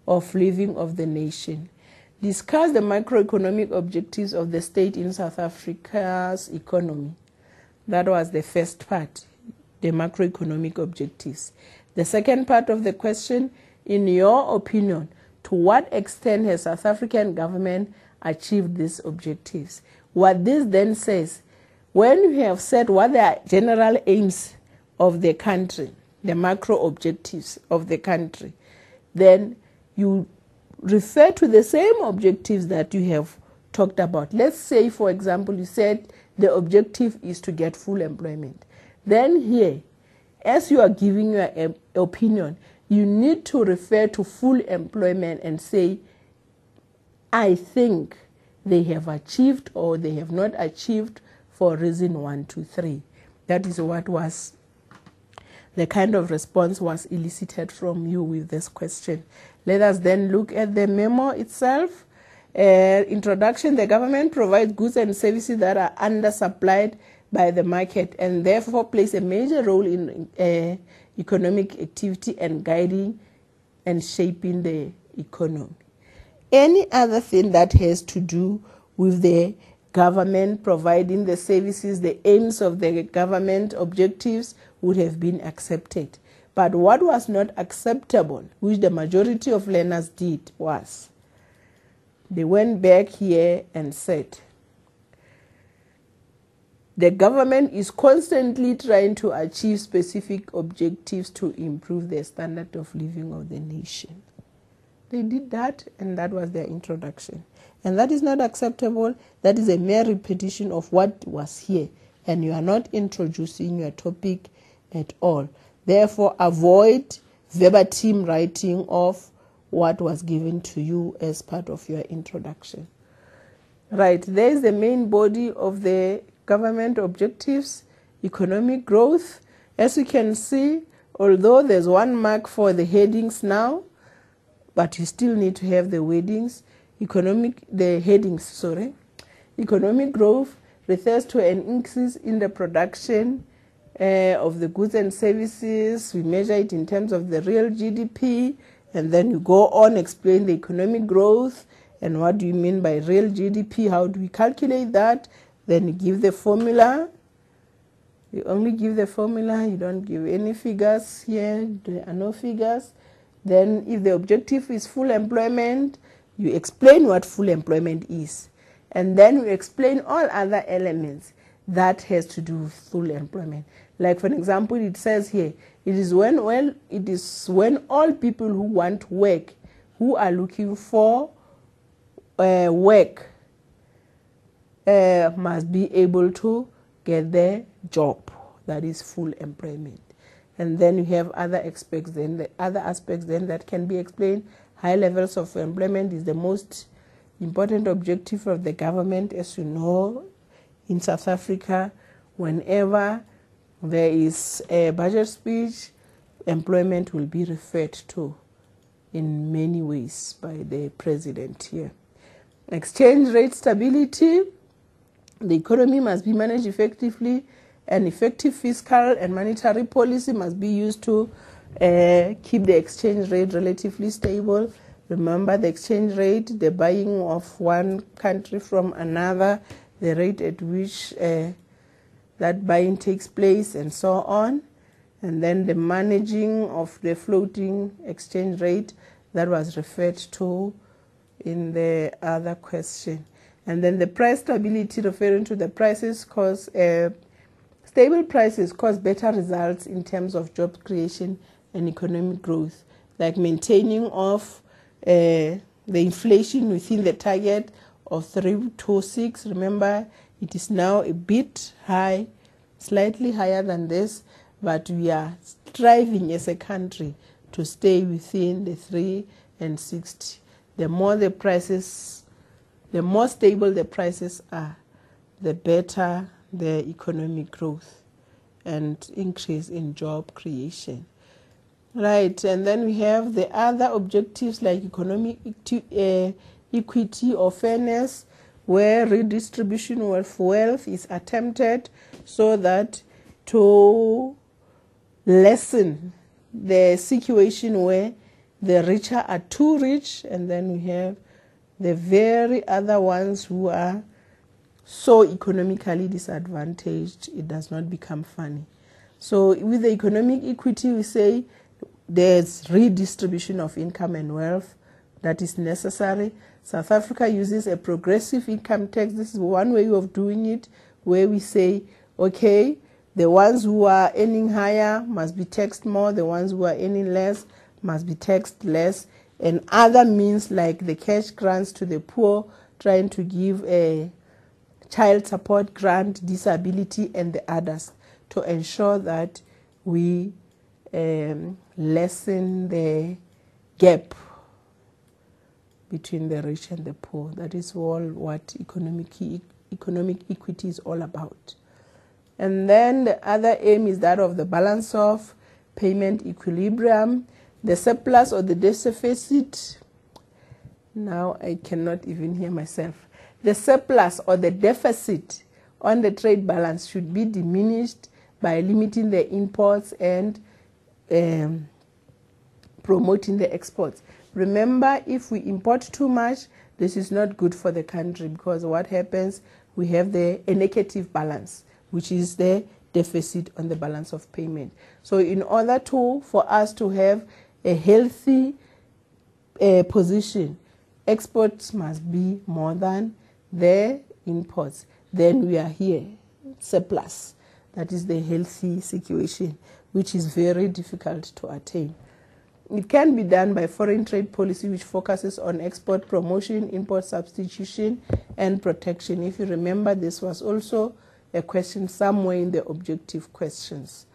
of living of the nation. Discuss the macroeconomic objectives of the state in South Africa's economy. That was the first part, the macroeconomic objectives. The second part of the question, in your opinion, to what extent has South African government achieved these objectives? What this then says, when you have said what the general aims of the country, the macro objectives of the country, then you refer to the same objectives that you have talked about. Let's say, for example, you said the objective is to get full employment. Then here, as you are giving your opinion, you need to refer to full employment and say, I think they have achieved or they have not achieved for reason 1, 2, 3. That is what was the kind of response was elicited from you with this question. Let us then look at the memo itself. Introduction, the government provides goods and services that are undersupplied by the market and therefore plays a major role in economic activity and guiding and shaping the economy. Any other thing that has to do with the government providing the services, the aims of the government objectives would have been accepted. But what was not acceptable, which the majority of learners did, was they went back here and said, the government is constantly trying to achieve specific objectives to improve the standard of living of the nation. They did that, and that was their introduction. And that is not acceptable. That is a mere repetition of what was here, and you are not introducing your topic at all. Therefore, avoid verbatim writing of what was given to you as part of your introduction. Right, there is the main body of the government objectives, economic growth. As you can see, although there's 1 mark for the headings now, but you still need to have the headings. Economic growth refers to an increase in the production of the goods and services. We measure it in terms of the real GDP, and then you go on explain the economic growth and what do you mean by real GDP, how do we calculate that, Then you give the formula. You only give the formula, you don't give any figures here, there are no figures. Then if the objective is full employment, you explain what full employment is. And then you explain all other elements that has to do with full employment. Like for example, it says here, it is when all people who want work, who are looking for work, must be able to get the job. That is full employment. And then you have other aspects then that can be explained. High levels of employment is the most important objective of the government. As you know, in South Africa, whenever there is a budget speech, employment will be referred to in many ways by the president here. Exchange rate stability. The economy must be managed effectively, and effective fiscal and monetary policy must be used to keep the exchange rate relatively stable. Remember the exchange rate, the buying of one country from another, the rate at which that buying takes place, and so on. And then the managing of the floating exchange rate that was referred to in the other question. And then the price stability, referring to the prices, cause stable prices cause better results in terms of job creation and economic growth, like maintaining of the inflation within the target of 3 to 6. Remember, it is now a bit high, slightly higher than this, but we are striving as a country to stay within the 3 and 6. The more stable the prices are, the better the economic growth and increase in job creation. Right, and then we have the other objectives like economic equity or fairness, where redistribution of wealth is attempted so that to lessen the situation where the richer are too rich, and then we have the very other ones who are so economically disadvantaged, it does not become funny. So with the economic equity, we say there's redistribution of income and wealth that is necessary. South Africa uses a progressive income tax. This is one way of doing it, where we say, okay, the ones who are earning higher must be taxed more, the ones who are earning less must be taxed less, and other means like the cash grants to the poor, trying to give a child support grant, disability, and the others to ensure that we lessen the gap between the rich and the poor. That is all what economic equity is all about. And then the other aim is that of the balance of payment equilibrium, the surplus or the deficit. Now I cannot even hear myself. The surplus or the deficit on the trade balance should be diminished by limiting the imports and promoting the exports. Remember, if we import too much, this is not good for the country, because what happens, we have a negative balance, which is the deficit on the balance of payment. So in order for us to have a healthy position, exports must be more than the imports. Then we are here, surplus. That is the healthy situation, which is very difficult to attain. It can be done by foreign trade policy, which focuses on export promotion, import substitution, and protection. If you remember, this was also a question somewhere in the objective questions.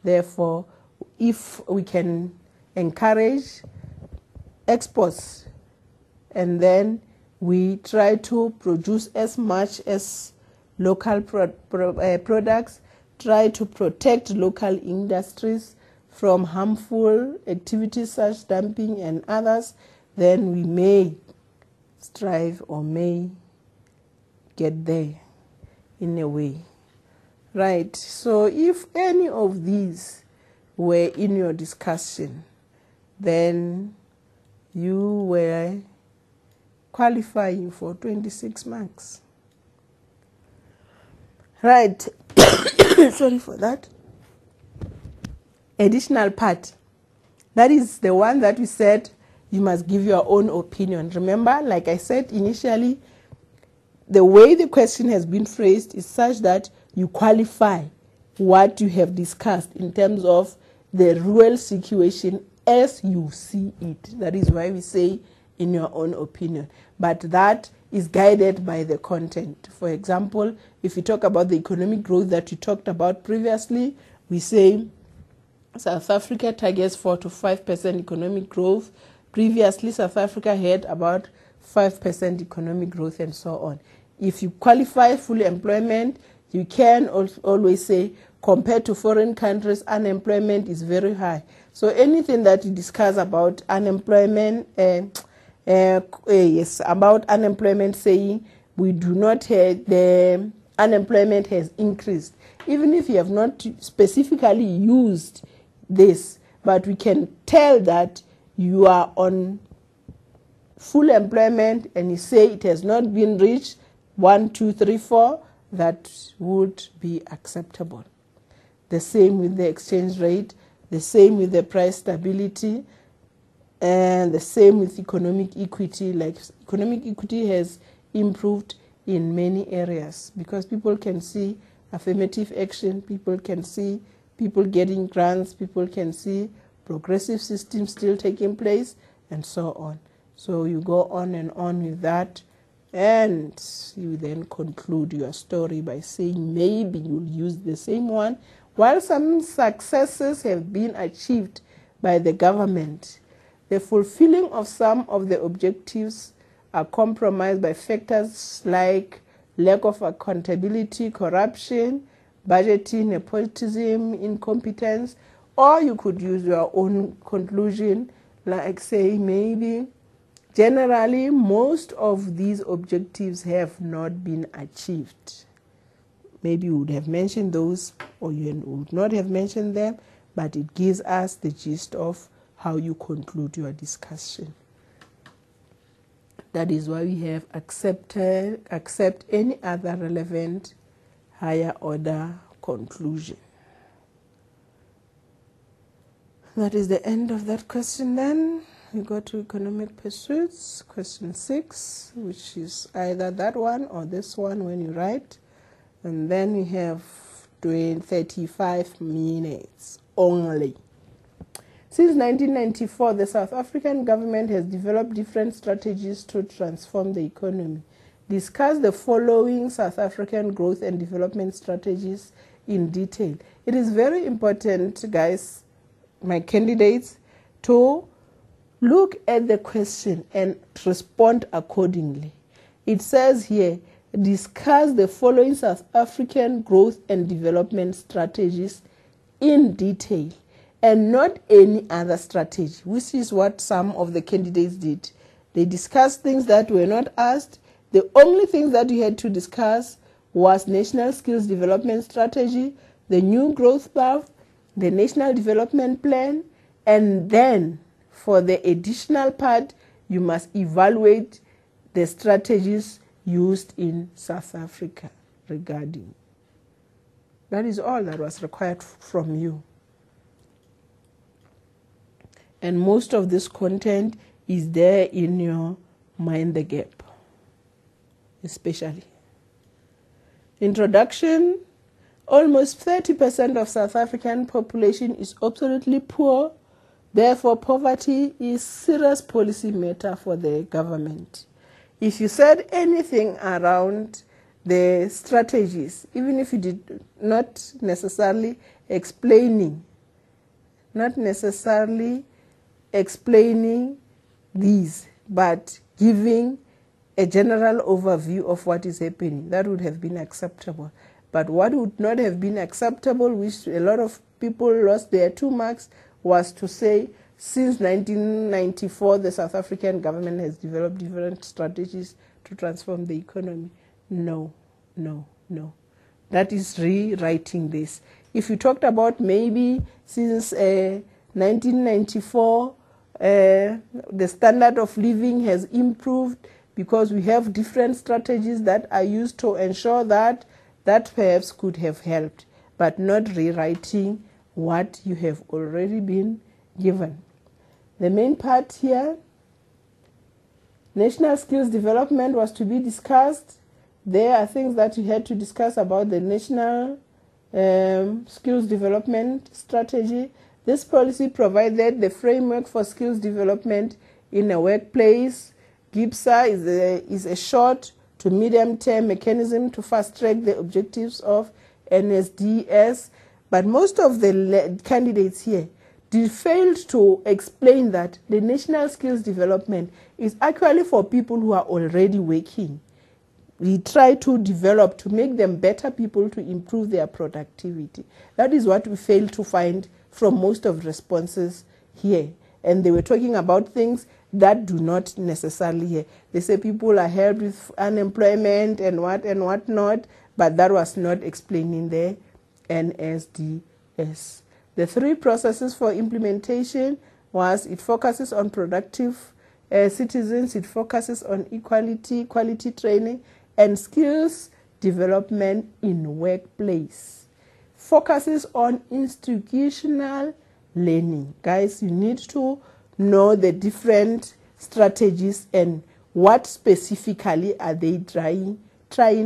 Therefore, if we can encourage exports and then we try to produce as much as local products, try to protect local industries from harmful activities such dumping and others, then we may strive or may get there in a way. Right, so if any of these were in your discussion, then you were qualifying for 26 marks. Right. Sorry for that. Additional part. That is the one that we said you must give your own opinion. Remember, like I said initially, the way the question has been phrased is such that you qualify what you have discussed in terms of the real situation as you see it. That is why we say in your own opinion. But that is guided by the content. For example, if you talk about the economic growth that we talked about previously, we say South Africa targets 4 to 5% economic growth. Previously, South Africa had about 5% economic growth and so on. If you qualify full employment, you can always say, compared to foreign countries, unemployment is very high. So anything that you discuss about unemployment, about unemployment, saying we do not have, the unemployment has increased. Even if you have not specifically used this, but we can tell that you are on full employment and you say it has not been reached 1, 2, 3, 4, that would be acceptable. The same with the exchange rate, the same with the price stability, and the same with economic equity. Like economic equity has improved in many areas because people can see affirmative action, people can see people getting grants, people can see progressive systems still taking place, and so on. So you go on and on with that, and you then conclude your story by saying maybe you'll use the same one. While some successes have been achieved by the government, the fulfilling of some of the objectives are compromised by factors like lack of accountability, corruption, budgeting, nepotism, incompetence, or you could use your own conclusion, like say maybe generally most of these objectives have not been achieved. Maybe you would have mentioned those or you would not have mentioned them, but it gives us the gist of how you conclude your discussion. That is why we have accept any other relevant higher order conclusion. That is the end of that question then. We go to economic pursuits, question 6, which is either that one or this one when you write. And then we have 35 minutes only. Since 1994, the South African government has developed different strategies to transform the economy. Discuss the following South African growth and development strategies in detail. It is very important, guys, my candidates, to look at the question and respond accordingly. It says here, discuss the following South African growth and development strategies in detail, and not any other strategy, which is what some of the candidates did. They discussed things that were not asked. The only thing that we had to discuss was National Skills Development Strategy, the New Growth Path, the National Development Plan, and then for the additional part, you must evaluate the strategies used in South Africa regarding. That is all that was required from you. And most of this content is there in your Mind the Gap, especially. Introduction. Almost 30% of South African population is absolutely poor. Therefore, poverty is serious policy matter for the government. If you said anything around the strategies, even if you did not necessarily explaining these, but giving a general overview of what is happening, that would have been acceptable. But what would not have been acceptable, which a lot of people lost their 2 marks, was to say, since 1994, the South African government has developed different strategies to transform the economy. No. That is rewriting this. If you talked about maybe since 1994, the standard of living has improved because we have different strategies that are used to ensure that that perhaps could have helped, but not rewriting what you have already been given. The main part here, national skills development was to be discussed. There are things that you had to discuss about the national skills development strategy. This policy provided the framework for skills development in a workplace. GIPSA is a short to medium-term mechanism to fast-track the objectives of NSDS. But most of the candidates here failed to explain that the national skills development is actually for people who are already working. We try to develop to make them better people to improve their productivity. That is what we failed to find from most of responses here. And they were talking about things that do not necessarily here. They say people are helped with unemployment and what not, but that was not explaining the NSDS. The three processes for implementation was it focuses on productive citizens, it focuses on equality, quality training, and skills development in workplace. Focuses on institutional learning. Guys, you need to know the different strategies and what specifically are they trying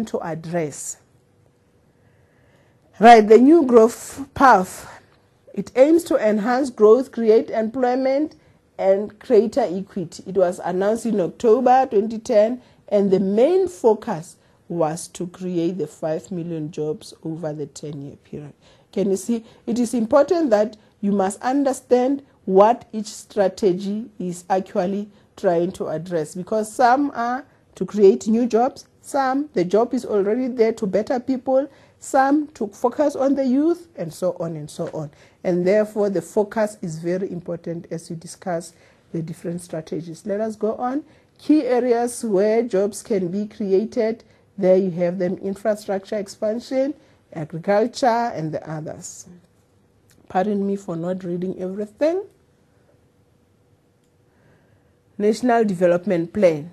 to address. Right, the new growth path. It aims to enhance growth, create employment, and greater equity. It was announced in October 2010, and the main focus was to create the 5 million jobs over the 10-year period. Can you see? It is important that you must understand what each strategy is actually trying to address, because some are to create new jobs, some the job is already there to better people, some to focus on the youth, and so on and so on. And therefore, the focus is very important as you discuss the different strategies. Let us go on. Key areas where jobs can be created. There you have them: infrastructure expansion, agriculture, and the others. Pardon me for not reading everything. National Development Plan.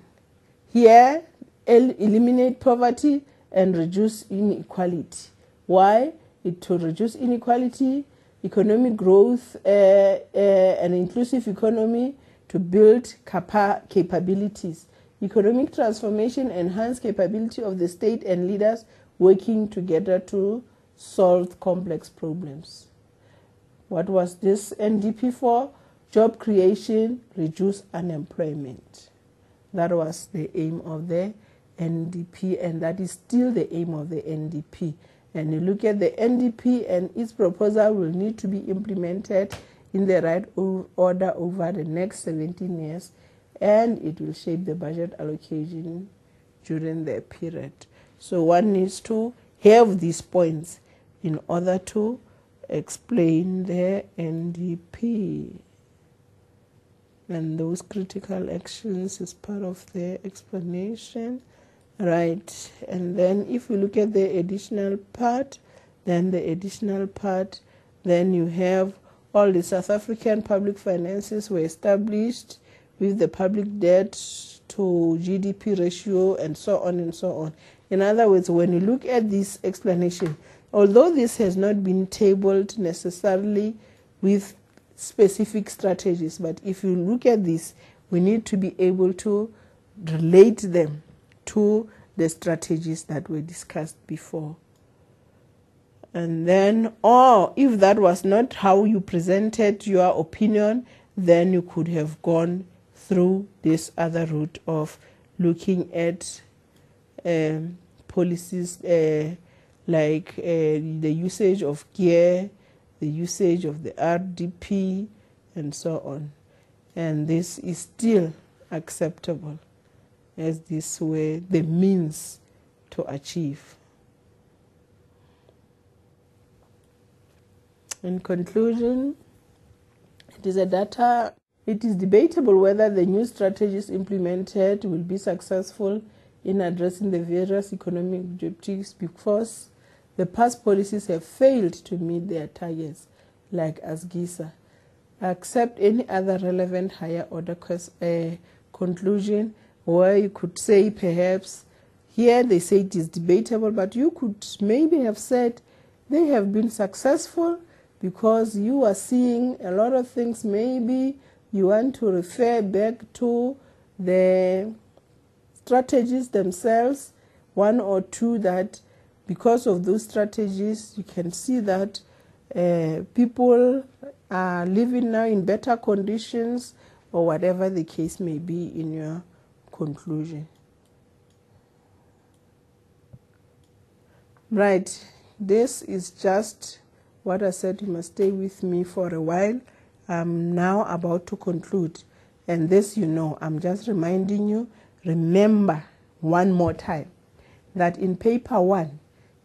Here, eliminate poverty and reduce inequality. Why? To reduce inequality, economic growth, an inclusive economy, to build capabilities. Economic transformation, enhance capability of the state and leaders working together to solve complex problems. What was this NDP for? Job creation, reduce unemployment. That was the aim of the NDP, and that is still the aim of the NDP. And you look at the NDP, and its proposal will need to be implemented in the right order over the next 17 years, and it will shape the budget allocation during the period. So one needs to have these points in order to explain the NDP. And those critical actions is part of the explanation. Right, and then if we look at the additional part, then you have all the South African public finances were established with the public debt to GDP ratio and so on and so on. In other words, when you look at this explanation, although this has not been tabled necessarily with specific strategies, but if you look at this, we need to be able to relate them to the strategies that were discussed before. And then, or if that was not how you presented your opinion, then you could have gone through this other route of looking at policies like the usage of gear, the usage of the RDP, and so on. And this is still acceptable, as this were the means to achieve. In conclusion, it is debatable whether the new strategies implemented will be successful in addressing the various economic objectives, because the past policies have failed to meet their targets, like ASGISA. Accept any other relevant higher order conclusion, where you could say perhaps Here they say it is debatable, but you could maybe have said they have been successful because you are seeing a lot of things. Maybe you want to refer back to the strategies themselves, one or two, that because of those strategies you can see that people are living now in better conditions, or whatever the case may be in your conclusion. Right, this is just what I said. You must stay with me for a while. I'm now about to conclude, and this, you know, I'm just reminding you, remember one more time that in paper 1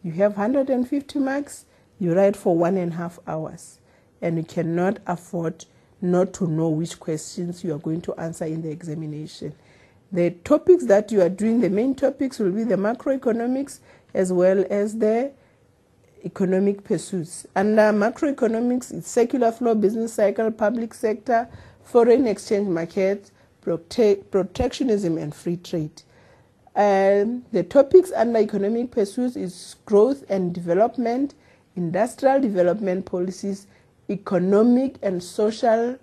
you have 150 marks. You write for 1.5 hours, and you cannot afford not to know which questions you are going to answer in the examination. The topics that you are doing, the main topics, will be the macroeconomics as well as the economic pursuits. Under macroeconomics, it's circular flow, business cycle, public sector, foreign exchange market, protectionism, and free trade. The topics under economic pursuits is growth and development, industrial development policies, economic and social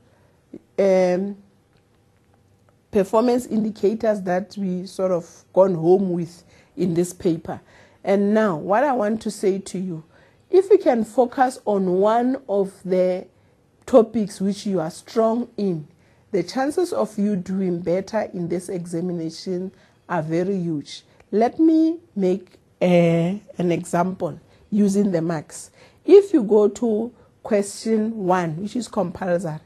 performance indicators that we sort of gone home with in this paper. And now what I want to say to you, if you can focus on one of the topics which you are strong in, the chances of you doing better in this examination are very huge. Let me make an example using the marks. If you go to question 1, which is compulsory,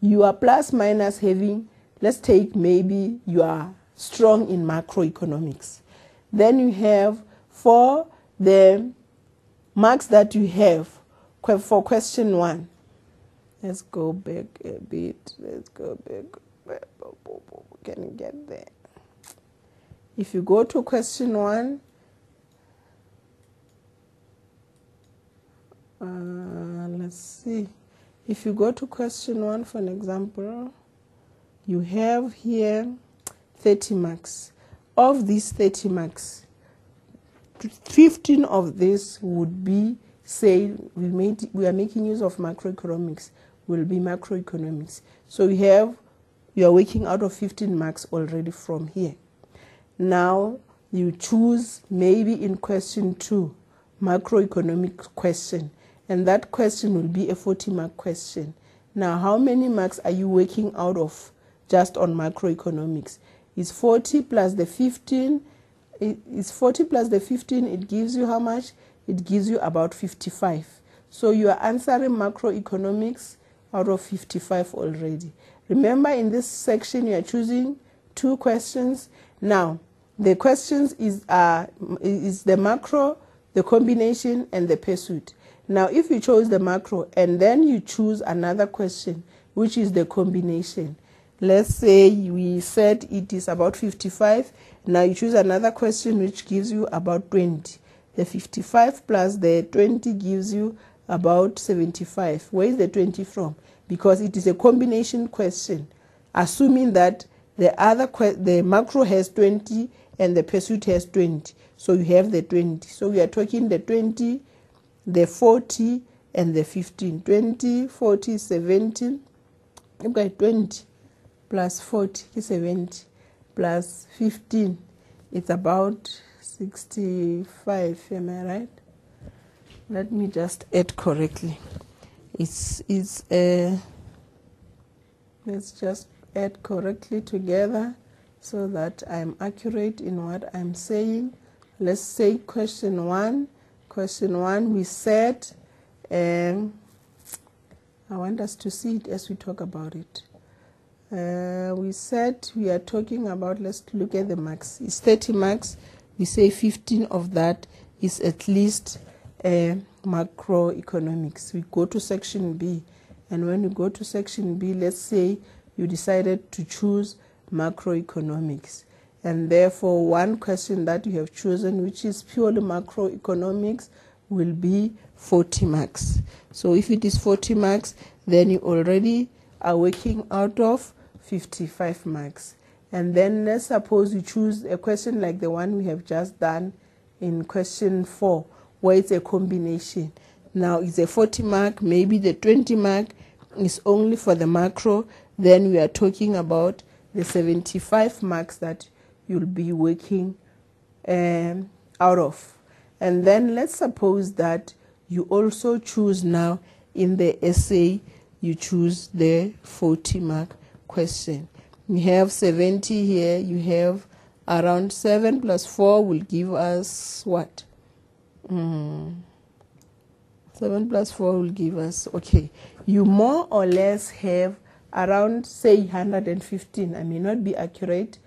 you are plus minus having, let's take maybe you are strong in macroeconomics. Then you have, for the marks that you have for question 1, let's go back a bit, let's go back, can you get there? If you go to question 1, let's see. If you go to question 1, for an example, you have here 30 marks. Of these 30 marks, 15 of this would be, say, we are making use of macroeconomics, will be macroeconomics. So you are working out of 15 marks already from here. Now you choose maybe in question 2, macroeconomic question, and that question will be a 40-mark question. Now how many marks are you working out of just on macroeconomics? It's 40 plus the 15. It's 40 plus the 15. It gives you how much? It gives you about 55. So you are answering macroeconomics out of 55 already. Remember, in this section you are choosing 2 questions. Now the questions is the macro, the combination, and the pursuit. Now if you chose the macro and then you choose another question which is the combination, let's say we said it is about 55. Now you choose another question which gives you about 20. The 55 plus the 20 gives you about 75. Where is the 20 from? Because it is a combination question, assuming that the macro has 20 and the pursuit has 20. So you have the 20. So we are talking the 20, the 40, and the 15. 20, 40, 70. Okay, 20 plus 40 is 70 plus 15. It's about 65. Am I right? Let me just add correctly. Let's just add correctly together so that I'm accurate in what I'm saying. Let's say question 1. Question 1, we said, I want us to see it as we talk about it. We said we are talking about, let's look at the marks. It's 30 marks. We say 15 of that is at least macroeconomics. We go to section B. And when you go to section B, let's say you decided to choose macroeconomics. And therefore, one question that you have chosen, which is purely macroeconomics, will be 40 marks. So if it is 40 marks, then you already are working out of 55 marks. And then let's suppose you choose a question like the one we have just done in question 4, where it's a combination. Now it's a 40 mark, maybe the 20 mark is only for the macro. Then we are talking about the 75 marks that you'll be working out of. And then let's suppose that you also choose now in the essay, you choose the 40 mark question. You have 70 here, you have around 7 plus 4 will give us what? 7 plus 4 will give us, okay, you more or less have around, say, 115. I may not be accurate,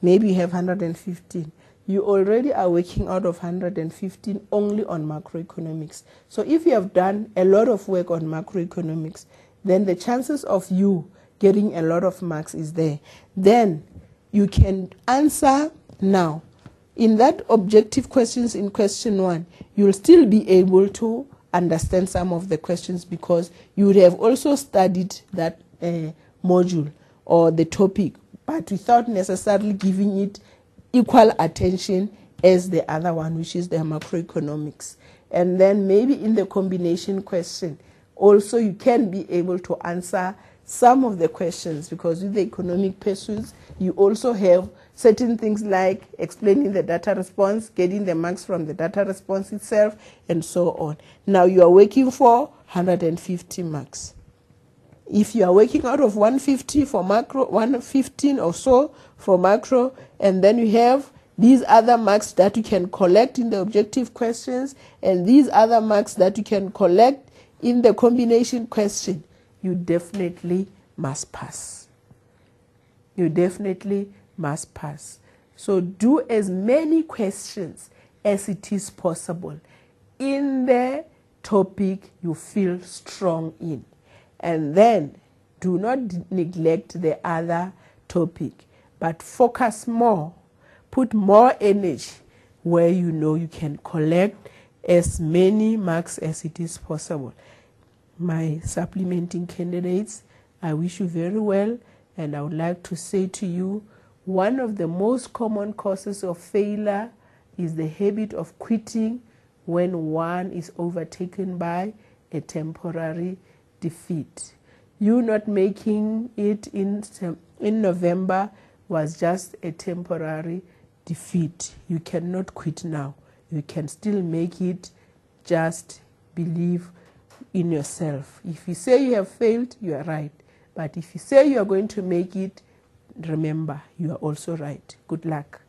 maybe you have 115. You already are working out of 115 only on macroeconomics. So if you have done a lot of work on macroeconomics, then the chances of you getting a lot of marks is there. Then you can answer now. In that objective questions in question 1, you'll still be able to understand some of the questions because you would have also studied that module or the topic, but without necessarily giving it equal attention as the other one, which is the macroeconomics. And then maybe in the combination question, also you can be able to answer some of the questions, because with the economic pursuits, you also have certain things like explaining the data response, getting the marks from the data response itself, and so on. Now you are working for 150 marks. If you are working out of 150 for macro, 115 or so for macro, and then you have these other marks that you can collect in the objective questions, and these other marks that you can collect in the combination question, you definitely must pass. You definitely must pass. So do as many questions as it is possible in the topic you feel strong in. And then do not neglect the other topic, but focus more, put more energy where you know you can collect as many marks as it is possible. My supplementing candidates, I wish you very well, and I would like to say to you, one of the most common causes of failure is the habit of quitting when one is overtaken by a temporary defeat. You not making it in November was just a temporary defeat. You cannot quit now. You can still make it. Just believe in yourself. If you say you have failed, you are right. But if you say you are going to make it, remember, you are also right. Good luck.